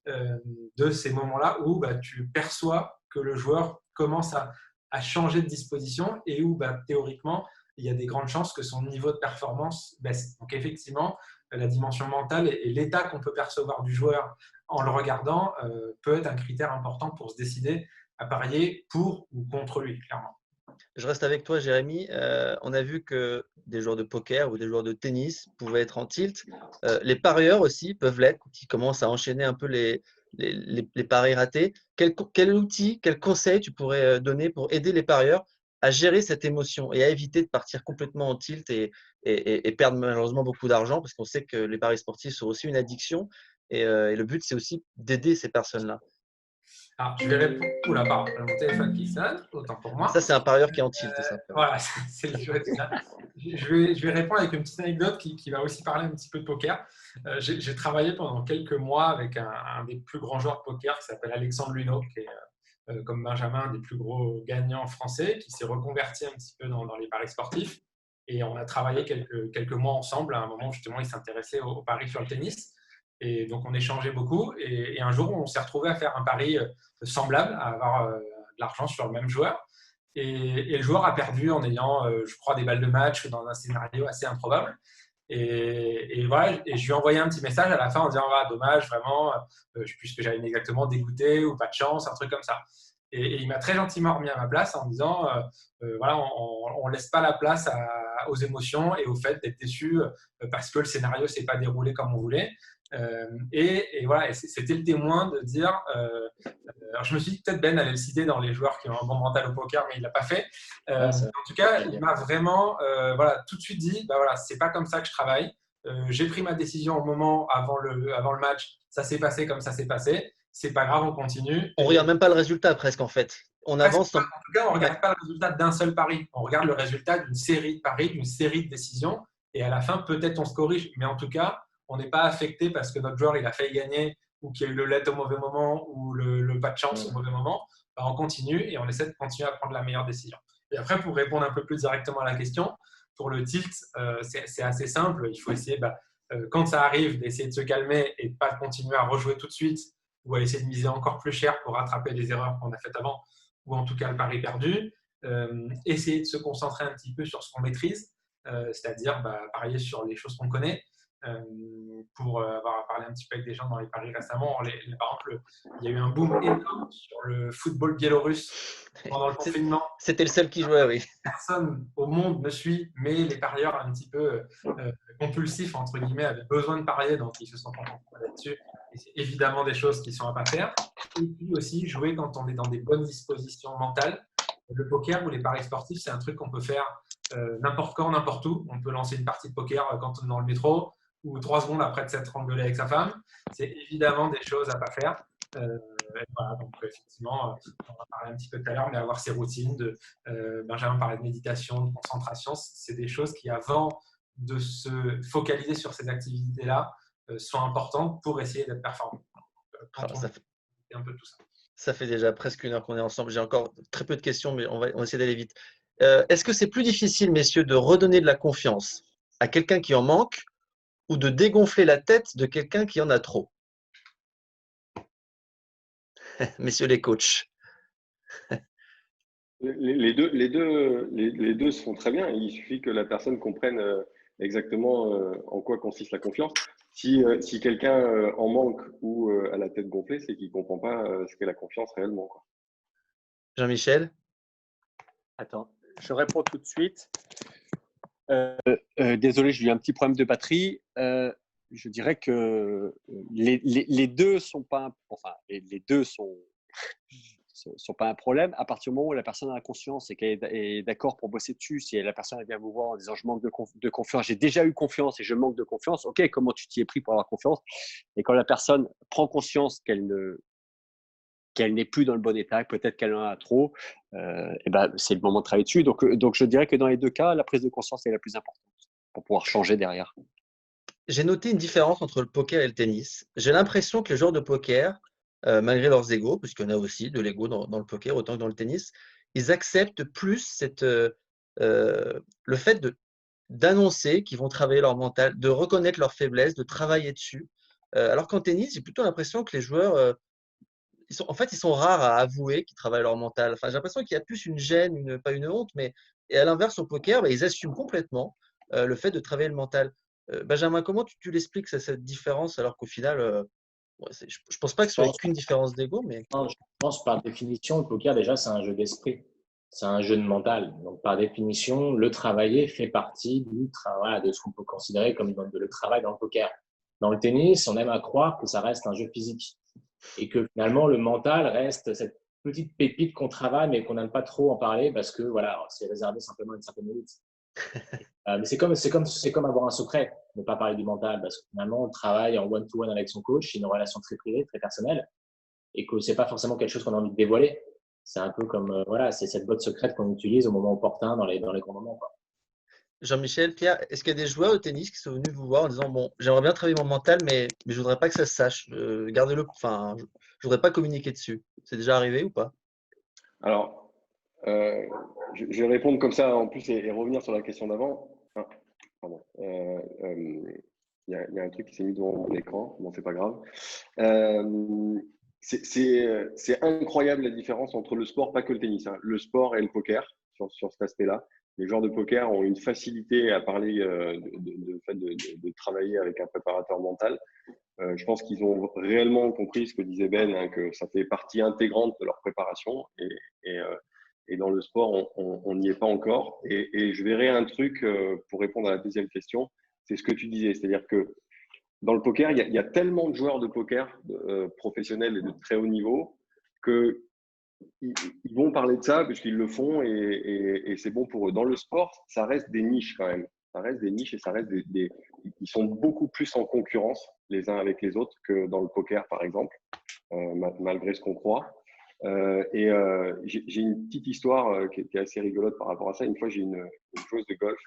de ces moments-là où tu perçois que le joueur commence à changer de disposition et où, théoriquement, il y a des grandes chances que son niveau de performance baisse. Donc, effectivement, la dimension mentale et l'état qu'on peut percevoir du joueur en le regardant peut être un critère important pour se décider à parier pour ou contre lui, clairement. Je reste avec toi, Jérémy. On a vu que des joueurs de poker ou des joueurs de tennis pouvaient être en tilt. Les parieurs aussi peuvent l'être, qui commencent à enchaîner un peu les paris ratés. Quel outil, quel conseil tu pourrais donner pour aider les parieurs à gérer cette émotion et à éviter de partir complètement en tilt et perdre malheureusement beaucoup d'argent, parce qu'on sait que les paris sportifs sont aussi une addiction et le but, c'est aussi d'aider ces personnes-là. Alors, je vais répondre. Oula, pardon, j'ai mon téléphone qui sonne, autant pour moi. Ça, c'est un parieur qui est en tilt, tout simplement. Voilà, c'est le jeu. Je vais répondre avec une petite anecdote qui va aussi parler un petit peu de poker. J'ai travaillé pendant quelques mois avec un des plus grands joueurs de poker qui s'appelle Alexandre Luneau, qui est comme Benjamin, un des plus gros gagnants français, qui s'est reconverti un petit peu dans les paris sportifs. Et on a travaillé quelques mois ensemble. À un moment, justement, il s'intéressait aux paris sur le tennis. Et donc, on échangeait beaucoup. Et un jour, on s'est retrouvé à faire un pari semblable, à avoir de l'argent sur le même joueur. Et le joueur a perdu en ayant, je crois, des balles de match dans un scénario assez improbable. Et voilà, et je lui ai envoyé un petit message à la fin en disant dommage, vraiment, je ne sais plus ce que j'avais exactement, dégoûté ou pas de chance, un truc comme ça. Et il m'a très gentiment remis à ma place en me disant voilà, on ne laisse pas la place aux émotions et au fait d'être déçu parce que le scénario ne s'est pas déroulé comme on voulait. Et voilà, c'était le témoin de dire alors je me suis dit peut-être Ben allait le citer dans les joueurs qui ont un bon mental au poker, mais il ne l'a pas fait. En tout cas, il m'a vraiment tout de suite dit voilà, c'est pas comme ça que je travaille. j'ai pris ma décision au moment avant le match, ça s'est passé comme ça s'est passé. C'est pas grave, on continue. On regarde même pas le résultat presque en fait. On avance. En tout cas, on ne regarde pas le résultat d'un seul pari. On regarde le résultat d'une série de paris, d'une série de décisions. Et à la fin, peut-être on se corrige. Mais en tout cas, on n'est pas affecté parce que notre joueur il a failli gagner ou qu'il y a eu le let au mauvais moment ou le pas de chance au mauvais moment. Ben, on continue et on essaie de continuer à prendre la meilleure décision. Et après, pour répondre un peu plus directement à la question, pour le tilt, c'est assez simple. Il faut essayer, quand ça arrive, d'essayer de se calmer et de ne pas continuer à rejouer tout de suite ou à essayer de miser encore plus cher pour rattraper les erreurs qu'on a faites avant ou en tout cas le pari perdu. Essayer de se concentrer un petit peu sur ce qu'on maîtrise, c'est-à-dire parier sur les choses qu'on connaît. Pour avoir parlé un petit peu avec des gens dans les paris récemment, par exemple, il y a eu un boom énorme sur le football biélorusse pendant le confinement. C'était le seul qui jouait, oui. Personne au monde me suit, mais les parieurs un petit peu compulsifs, entre guillemets, avaient besoin de parier, donc ils se sont concentrés là-dessus. Et c'est évidemment des choses qui sont à ne pas faire. Et puis aussi, jouer quand on est dans des bonnes dispositions mentales. Le poker ou les paris sportifs, c'est un truc qu'on peut faire n'importe quand, n'importe où. On peut lancer une partie de poker quand on est dans le métro ou 3 secondes après de s'être engueulé avec sa femme. C'est évidemment des choses à ne pas faire. Voilà, donc effectivement, on en a parlé un petit peu tout à l'heure, mais avoir ces routines Benjamin parlait de méditation, de concentration, c'est des choses qui, avant de se focaliser sur ces activités-là, sont importantes pour essayer d'être performant. Ça fait un peu tout ça. Ça fait déjà presque 1 heure qu'on est ensemble. J'ai encore très peu de questions, mais on va essayer d'aller vite. Est-ce que c'est plus difficile, messieurs, de redonner de la confiance à quelqu'un qui en manque ou de dégonfler la tête de quelqu'un qui en a trop? Messieurs les coachs. Les deux se font très bien. Il suffit que la personne comprenne exactement en quoi consiste la confiance. Si quelqu'un en manque ou a la tête gonflée, c'est qu'il ne comprend pas ce qu'est la confiance réellement, quoi. Jean-Michel? Attends, je réponds tout de suite. Désolé, j'ai eu un petit problème de batterie. Je dirais que les deux sont pas, enfin, les deux sont pas un problème à partir du moment où la personne a la conscience et qu'elle est d'accord pour bosser dessus. Si la personne vient vous voir en disant je manque de confiance, j'ai déjà eu confiance et je manque de confiance, ok, comment tu t'y es pris pour avoir confiance? Et quand la personne prend conscience qu'elle n'est plus dans le bon état, peut-être qu'elle en a trop, c'est le moment de travailler dessus. Donc, je dirais que dans les deux cas, la prise de conscience est la plus importante pour pouvoir changer derrière. J'ai noté une différence entre le poker et le tennis. J'ai l'impression que les joueurs de poker, malgré leurs égos, puisqu'il y en a aussi de l'ego dans le poker autant que dans le tennis, ils acceptent plus le fait d'annoncer qu'ils vont travailler leur mental, de reconnaître leurs faiblesses, de travailler dessus. Alors qu'en tennis, j'ai plutôt l'impression que les joueurs, ils sont rares à avouer qu'ils travaillent leur mental. Enfin, j'ai l'impression qu'il y a plus une gêne, pas une honte, et à l'inverse, au poker, ils assument complètement le fait de travailler le mental. Benjamin, comment tu l'expliques cette différence alors qu'au final, je ne pense pas que ce soit qu'une différence d'ego, mais… Non, je pense par définition, le poker, déjà, c'est un jeu d'esprit. C'est un jeu de mental. Donc, par définition, le travailler fait partie du travail, de ce qu'on peut considérer comme le travail dans le poker. Dans le tennis, on aime à croire que ça reste un jeu physique et que finalement, le mental reste cette petite pépite qu'on travaille, mais qu'on n'aime pas trop en parler parce que voilà, c'est réservé simplement à une certaine élite. Mais c'est comme avoir un secret, ne pas parler du mental, parce que finalement, on travaille en one-to-one avec son coach, c'est une relation très privée, très personnelle, et que c'est pas forcément quelque chose qu'on a envie de dévoiler. C'est un peu comme c'est cette botte secrète qu'on utilise au moment opportun dans les grands moments, quoi. Jean-Michel, Pierre, est-ce qu'il y a des joueurs de tennis qui sont venus vous voir en disant bon, j'aimerais bien travailler mon mental, mais je voudrais pas que ça se sache, gardez-le, enfin, je voudrais pas communiquer dessus. C'est déjà arrivé ou pas? Alors, je vais répondre comme ça en plus et revenir sur la question d'avant. Pardon. Il y a un truc qui s'est mis devant mon écran, bon, c'est pas grave. C'est incroyable la différence entre le sport, pas que le tennis, hein, le sport et le poker sur cet aspect-là. Les joueurs de poker ont une facilité à parler de travailler avec un préparateur mental. Je pense qu'ils ont réellement compris ce que disait Ben, hein, que ça fait partie intégrante de leur préparation. Et dans le sport, on n'y est pas encore. Et je verrai un truc pour répondre à la deuxième question, c'est ce que tu disais. C'est-à-dire que dans le poker, il y a tellement de joueurs de poker professionnels et de très haut niveau qu'ils vont parler de ça puisqu'ils le font et c'est bon pour eux. Dans le sport, ça reste des niches quand même. Ça reste des niches et ça reste ils sont beaucoup plus en concurrence les uns avec les autres que dans le poker, par exemple, malgré ce qu'on croit. J'ai une petite histoire qui est assez rigolote par rapport à ça. Une fois, j'ai une joueuse de golf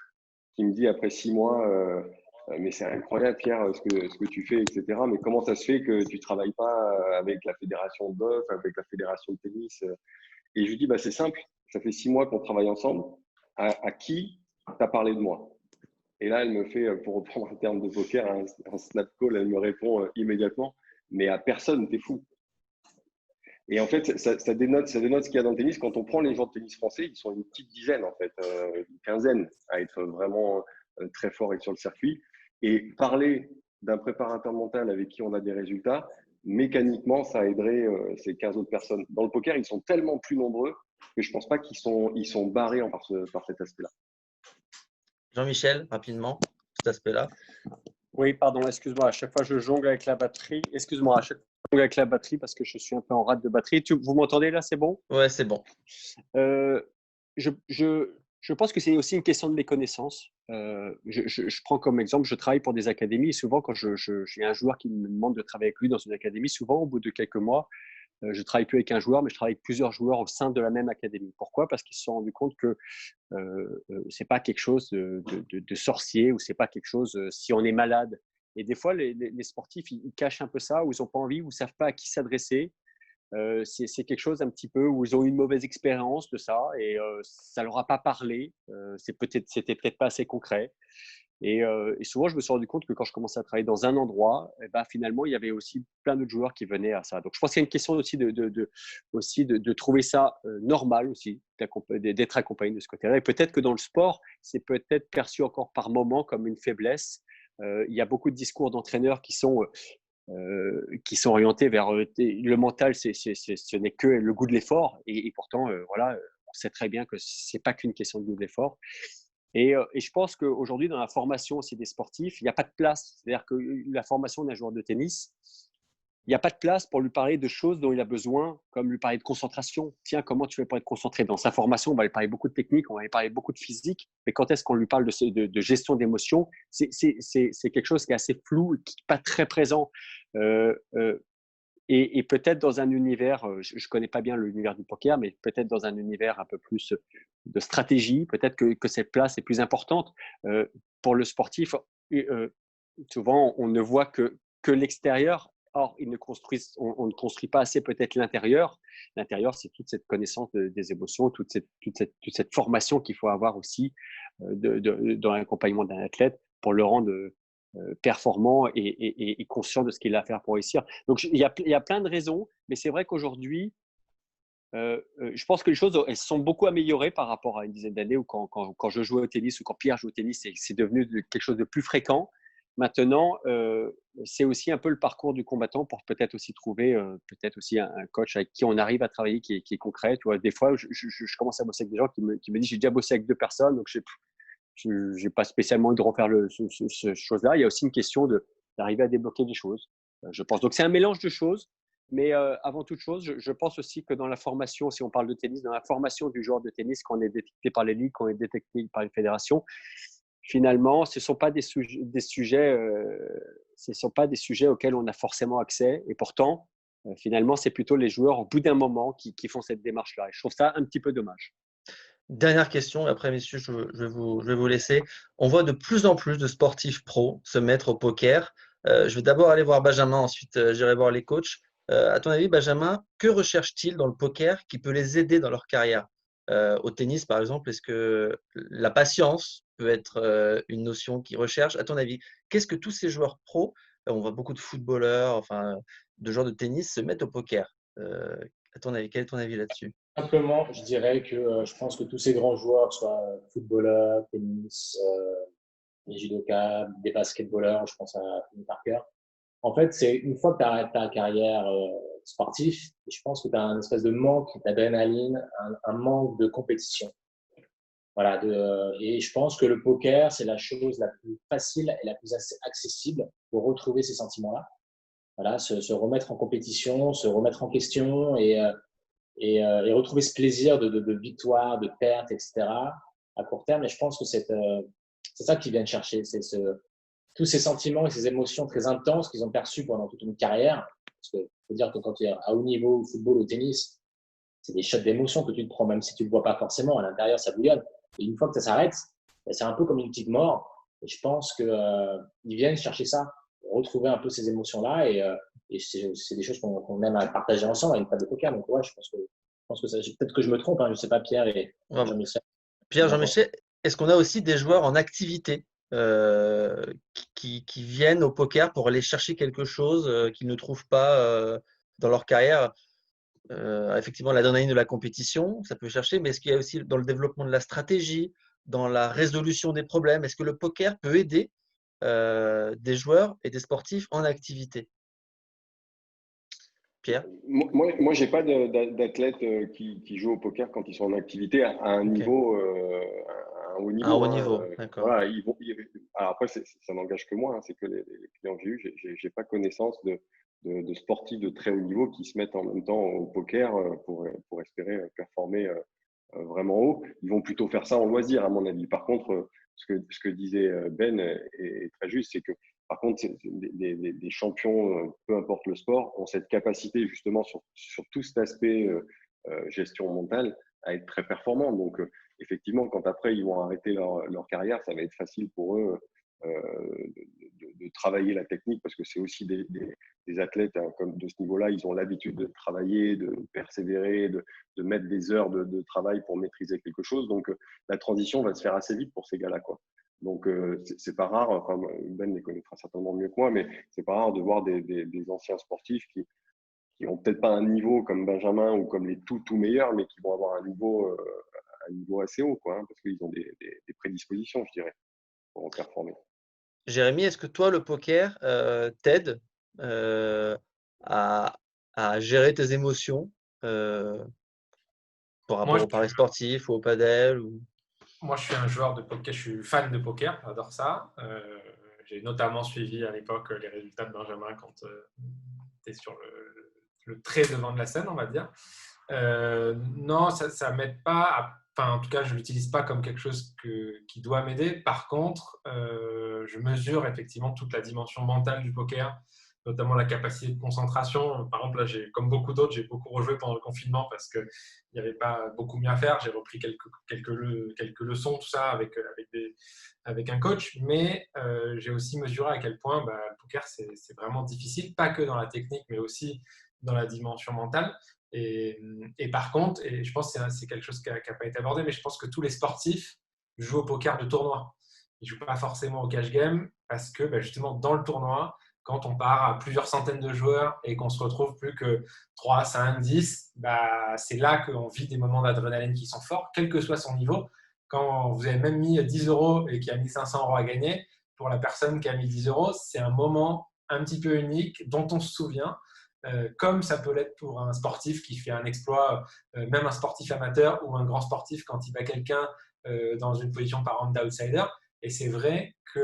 qui me dit après 6 mois, mais c'est incroyable, Pierre, ce que tu fais, etc. Mais comment ça se fait que tu travailles pas avec la fédération de golf, avec la fédération de tennis? Et je lui dis, bah, c'est simple. Ça fait 6 mois qu'on travaille ensemble. À qui t'as parlé de moi? Et là, elle me fait, pour reprendre un terme de poker, un snap call. Elle me répond immédiatement, mais à personne, t'es fou. Et en fait, ça dénote ce qu'il y a dans le tennis. Quand on prend les joueurs de tennis français, ils sont une petite dizaine, en fait, une quinzaine à être vraiment très forts et sur le circuit. Et parler d'un préparateur mental avec qui on a des résultats, mécaniquement, ça aiderait ces 15 autres personnes. Dans le poker, ils sont tellement plus nombreux que je ne pense pas qu'ils sont barrés par cet aspect-là. Jean-Michel, rapidement, cet aspect-là. Oui, pardon, excuse-moi, à chaque fois je jongle avec la batterie. Excuse-moi, à chaque fois je jongle avec la batterie parce que je suis un peu en rate de batterie. Vous m'entendez là, c'est bon? Ouais, c'est bon. Je pense que c'est aussi une question de méconnaissance. Je prends comme exemple, je travaille pour des académies et souvent quand j'ai un joueur qui me demande de travailler avec lui dans une académie, souvent au bout de quelques mois, je ne travaille plus avec un joueur, mais je travaille avec plusieurs joueurs au sein de la même académie. Pourquoi? Parce qu'ils se sont rendus compte que ce n'est pas quelque chose de sorcier ou ce n'est pas quelque chose si on est malade. Et des fois, les sportifs, ils cachent un peu ça, ou ils n'ont pas envie, ou ne savent pas à qui s'adresser. C'est quelque chose un petit peu où ils ont eu une mauvaise expérience de ça et ça ne leur a pas parlé. C'était peut-être pas assez concret. Et souvent, je me suis rendu compte que quand je commençais à travailler dans un endroit, finalement, il y avait aussi plein d'autres joueurs qui venaient à ça. Donc, je pense qu'il y a une question aussi de trouver ça normal aussi, d'être accompagné de ce côté-là. Et peut-être que dans le sport, c'est peut-être perçu encore par moment comme une faiblesse. Il y a beaucoup de discours d'entraîneurs qui sont orientés vers le mental, ce n'est que le goût de l'effort. Et pourtant, voilà, on sait très bien que ce n'est pas qu'une question de goût de l'effort. Et je pense qu'aujourd'hui, dans la formation aussi des sportifs, il n'y a pas de place. C'est-à-dire que la formation d'un joueur de tennis, il n'y a pas de place pour lui parler de choses dont il a besoin, comme lui parler de concentration. Tiens, comment tu fais pour être concentré? Dans sa formation, on va lui parler beaucoup de technique, on va lui parler beaucoup de physique. Mais quand est-ce qu'on lui parle de gestion d'émotions? C'est quelque chose qui est assez flou et qui n'est pas très présent. Et peut-être dans un univers, je ne connais pas bien l'univers du poker, mais peut-être dans un univers un peu plus de stratégie, peut-être que cette place est plus importante. Pour le sportif, souvent, on ne voit que l'extérieur. Or, on ne construit pas assez peut-être l'intérieur. L'intérieur, c'est toute cette connaissance des émotions, toute cette formation qu'il faut avoir aussi dans l'accompagnement d'un athlète pour le rendre performant et conscient de ce qu'il a à faire pour réussir. Donc, il y a plein de raisons, mais c'est vrai qu'aujourd'hui, je pense que les choses elles se sont beaucoup améliorées par rapport à une dizaine d'années où quand je jouais au tennis ou quand Pierre jouait au tennis, c'est devenu quelque chose de plus fréquent. Maintenant, c'est aussi un peu le parcours du combattant pour peut-être aussi trouver peut-être aussi un coach avec qui on arrive à travailler qui est concret. Tu vois, des fois, je commence à bosser avec des gens qui me disent j'ai déjà bossé avec 2 personnes, donc je n'ai pas spécialement envie de refaire ce chose-là. Il y a aussi une question d'arriver à débloquer des choses, je pense. Donc, c'est un mélange de choses. Mais avant toute chose, je pense aussi que dans la formation, si on parle de tennis, dans la formation du joueur de tennis, quand on est détecté par les ligues, quand on est détecté par une fédération, finalement, ce ne sont pas des sujets auxquels on a forcément accès. Et pourtant, finalement, c'est plutôt les joueurs, au bout d'un moment, qui font cette démarche-là. Et je trouve ça un petit peu dommage. Dernière question, et après, messieurs, je vais vous laisser. On voit de plus en plus de sportifs pros se mettre au poker. Je vais d'abord aller voir Benjamin, ensuite j'irai voir les coachs. À ton avis, Benjamin, que recherchent-ils dans le poker qui peut les aider dans leur carrière? Au tennis, par exemple, est-ce que la patience peut être une notion qu'ils recherchent? À ton avis, qu'est-ce que tous ces joueurs pros, on voit beaucoup de footballeurs, enfin, de joueurs de tennis se mettent au poker? À ton avis, quel est ton avis là-dessus? Simplement, je dirais que je pense que tous ces grands joueurs, soit footballeurs, tennis, des judokas, des basketballeurs, je pense à Tony Parker. En fait, c'est une fois que tu arrêtes ta carrière sportive, je pense que tu as un espèce de manque d'adrénaline, un manque de compétition. Voilà, et je pense que le poker, c'est la chose la plus facile et la plus accessible pour retrouver ces sentiments-là. Voilà, se remettre en compétition, se remettre en question et retrouver ce plaisir de victoire, de perte, etc. à court terme. Et je pense que c'est ça qu'ils viennent chercher. C'est tous ces sentiments et ces émotions très intenses qu'ils ont perçus pendant toute une carrière. Parce que faut dire que quand tu es à haut niveau au football, au tennis, c'est des shots d'émotion que tu te prends, même si tu ne le vois pas forcément. À l'intérieur, ça bouillonne. Et une fois que ça s'arrête, c'est un peu comme une petite mort. Et je pense qu'ils viennent chercher ça, retrouver un peu ces émotions-là. Et c'est des choses qu'on aime à partager ensemble à une table de poker. Donc, ouais, je pense que ça, peut-être que je me trompe. Hein, je ne sais pas, Pierre et Jean-Michel. Pierre, Jean-Michel, est-ce qu'on a aussi des joueurs en activité qui viennent au poker pour aller chercher quelque chose qu'ils ne trouvent pas dans leur carrière? Effectivement, l'adrénaline de la compétition, ça peut chercher, mais est-ce qu'il y a aussi dans le développement de la stratégie, dans la résolution des problèmes, est-ce que le poker peut aider des joueurs et des sportifs en activité? Pierre? Moi, j'ai pas d'athlètes qui jouent au poker quand ils sont en activité à un niveau, à un haut niveau. À un haut niveau, d'accord. Voilà, alors après, ça n'engage que moi. Hein, c'est que les clients que j'ai eus, j'ai pas connaissance de sportifs de très haut niveau qui se mettent en même temps au poker pour espérer performer vraiment haut. Ils vont plutôt faire ça en loisir, à mon avis. Par contre, ce que disait Ben est très juste, c'est que par contre, des champions, peu importe le sport, ont cette capacité justement sur tout cet aspect gestion mentale à être très performants. Donc, effectivement, quand après ils vont arrêter leur carrière, ça va être facile pour eux de travailler la technique parce que c'est aussi des athlètes hein, comme de ce niveau-là, ils ont l'habitude de travailler, de persévérer, de mettre des heures de travail pour maîtriser quelque chose. Donc, la transition va se faire assez vite pour ces gars-là, quoi. Donc, c'est pas rare, enfin, Ben les connaîtra certainement mieux que moi, mais c'est pas rare de voir des anciens sportifs qui ont peut-être pas un niveau comme Benjamin ou comme les tout meilleurs, mais qui vont avoir un niveau assez haut, quoi, hein, parce qu'ils ont des prédispositions, je dirais, pour en performer. Jérémy, est-ce que toi, le poker t'aide à gérer tes émotions par rapport au pari sportif ou au padel Moi, je suis un joueur de poker, je suis fan de poker, j'adore ça. J'ai notamment suivi à l'époque les résultats de Benjamin quand tu es sur le très devant de la scène, on va dire. Non, ça ne m'aide pas. Enfin, en tout cas, je ne l'utilise pas comme quelque chose qui doit m'aider. Par contre, je mesure effectivement toute la dimension mentale du poker, notamment la capacité de concentration. Par exemple, là, comme beaucoup d'autres, j'ai beaucoup rejoué pendant le confinement parce qu'il n'y avait pas beaucoup mieux à faire. J'ai repris quelques leçons, tout ça, avec un coach. Mais j'ai aussi mesuré à quel point le poker, c'est vraiment difficile, pas que dans la technique, mais aussi dans la dimension mentale. Et par contre, et je pense que c'est quelque chose qui n'a pas été abordé, mais je pense que tous les sportifs jouent au poker de tournoi. Ils ne jouent pas forcément au cash game parce que justement, dans le tournoi, quand on part à plusieurs centaines de joueurs et qu'on se retrouve plus que 3, 5, 10, c'est là qu'on vit des moments d'adrénaline qui sont forts, quel que soit son niveau. Quand vous avez même mis 10 € et qu'il y a 1500 € à gagner, pour la personne qui a mis 10 €, c'est un moment un petit peu unique dont on se souvient. Comme ça peut l'être pour un sportif qui fait un exploit, même un sportif amateur ou un grand sportif quand il bat quelqu'un dans une position par exemple d'outsider. Et c'est vrai que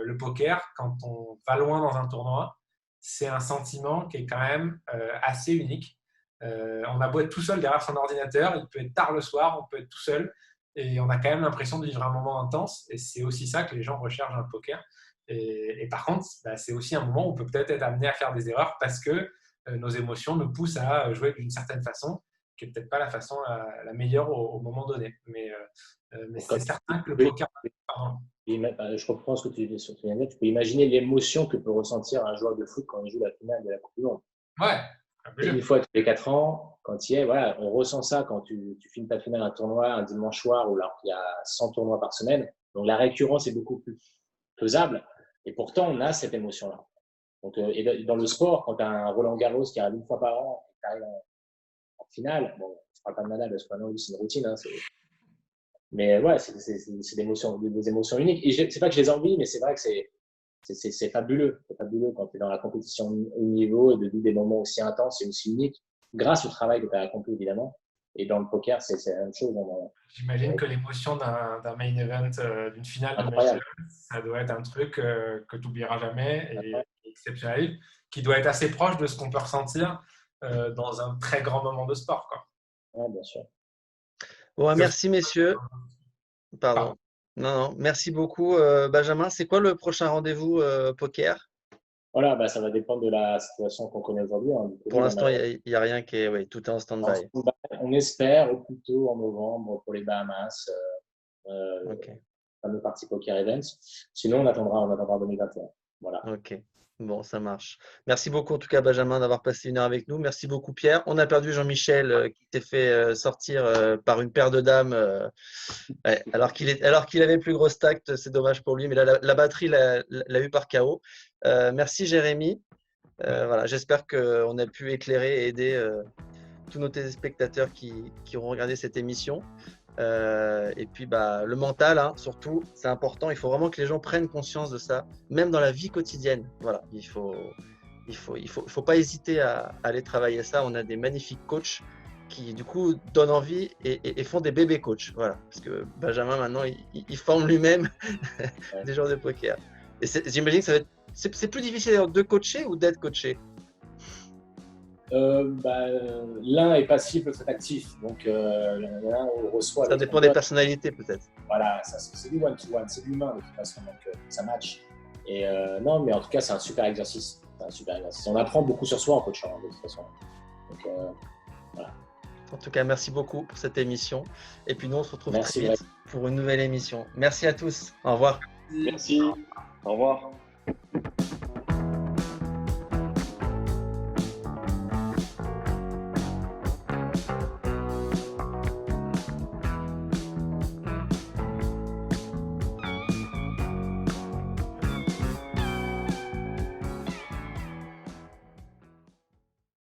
le poker, quand on va loin dans un tournoi, c'est un sentiment qui est quand même assez unique. On a beau être tout seul derrière son ordinateur, il peut être tard le soir, on peut être tout seul, et on a quand même l'impression de vivre un moment intense. Et c'est aussi ça que les gens recherchent dans le poker. Et par contre, c'est aussi un moment où on peut peut-être être amené à faire des erreurs parce que nos émotions nous poussent à jouer d'une certaine façon, qui n'est peut-être pas la façon la meilleure au moment donné. Mais c'est certain que le poker… Pardon. Je reprends ce que tu viens de dire. Tu peux imaginer l'émotion que peut ressentir un joueur de foot quand il joue la finale de la Coupe du Monde. Ouais. Une fois tous les 4 ans, quand il est, voilà, on ressent ça quand tu filmes ta finale un tournoi un dimanche soir ou alors qu'il y a 100 tournois par semaine. Donc la récurrence est beaucoup plus faisable. Et pourtant, on a cette émotion-là. Donc, et dans le sport, quand tu as un Roland Garros qui arrive une fois par an et qui arrive en finale, bon, je ne parle pas de Nadal parce que maintenant, c'est une routine. Hein, mais ouais, c'est des émotions uniques. Et c'est pas que je les envie, mais c'est vrai que c'est fabuleux. C'est fabuleux quand tu es dans la compétition au niveau et de vivre des moments aussi intenses et aussi uniques, grâce au travail que tu as accompli, évidemment. Et dans le poker, c'est la même chose. J'imagine que l'émotion d'un main event, d'une finale de match, ça doit être un truc que tu n'oublieras jamais et exceptionnel, qui doit être assez proche de ce qu'on peut ressentir dans un très grand moment de sport, quoi. Ouais, bien sûr. Bon, merci messieurs. Pardon. Non. Merci beaucoup, Benjamin. C'est quoi le prochain rendez-vous poker? Voilà, bah, ça va dépendre de la situation qu'on connaît aujourd'hui, hein. Du Pour Covid, l'instant, il n'y a rien qui est. Oui, tout est en en stand-by. stand-by. On espère au plus tôt en novembre pour les Bahamas, Ok. fameux party poker events. Sinon, on attendra 2021. Voilà. Ok. Bon, ça marche. Merci beaucoup, en tout cas, Benjamin, d'avoir passé une heure avec nous. Merci beaucoup, Pierre. On a perdu Jean-Michel, qui s'est fait sortir par une paire de dames, ouais, alors qu'il avait plus gros stack. C'est dommage pour lui, mais là, la batterie l'a eu par KO. Merci, Jérémy. Voilà, j'espère qu'on a pu éclairer et aider tous nos téléspectateurs qui auront regardé cette émission. Et puis le mental, hein, surtout, c'est important. Il faut vraiment que les gens prennent conscience de ça, même dans la vie quotidienne. Voilà, il faut pas hésiter à aller travailler ça. On a des magnifiques coachs qui du coup donnent envie et font des bébés coachs. Voilà, parce que Benjamin maintenant il forme lui-même des joueurs de poker. Et j'imagine que c'est plus difficile d'ailleurs de coacher ou d'être coaché. L'un est passif, l'autre est actif. Donc, l'un reçoit. Ça dépend des personnalités, peut-être. Voilà, c'est du one-to-one, c'est de l'humain de toute façon, donc ça match. Et non, mais en tout cas, c'est un super exercice. On apprend beaucoup sur soi en coachant, de toute façon. Donc, voilà. En tout cas, merci beaucoup pour cette émission. Et puis nous, on se retrouve Merci, très vite pour une nouvelle émission. Merci à tous. Au revoir. Merci. Au revoir.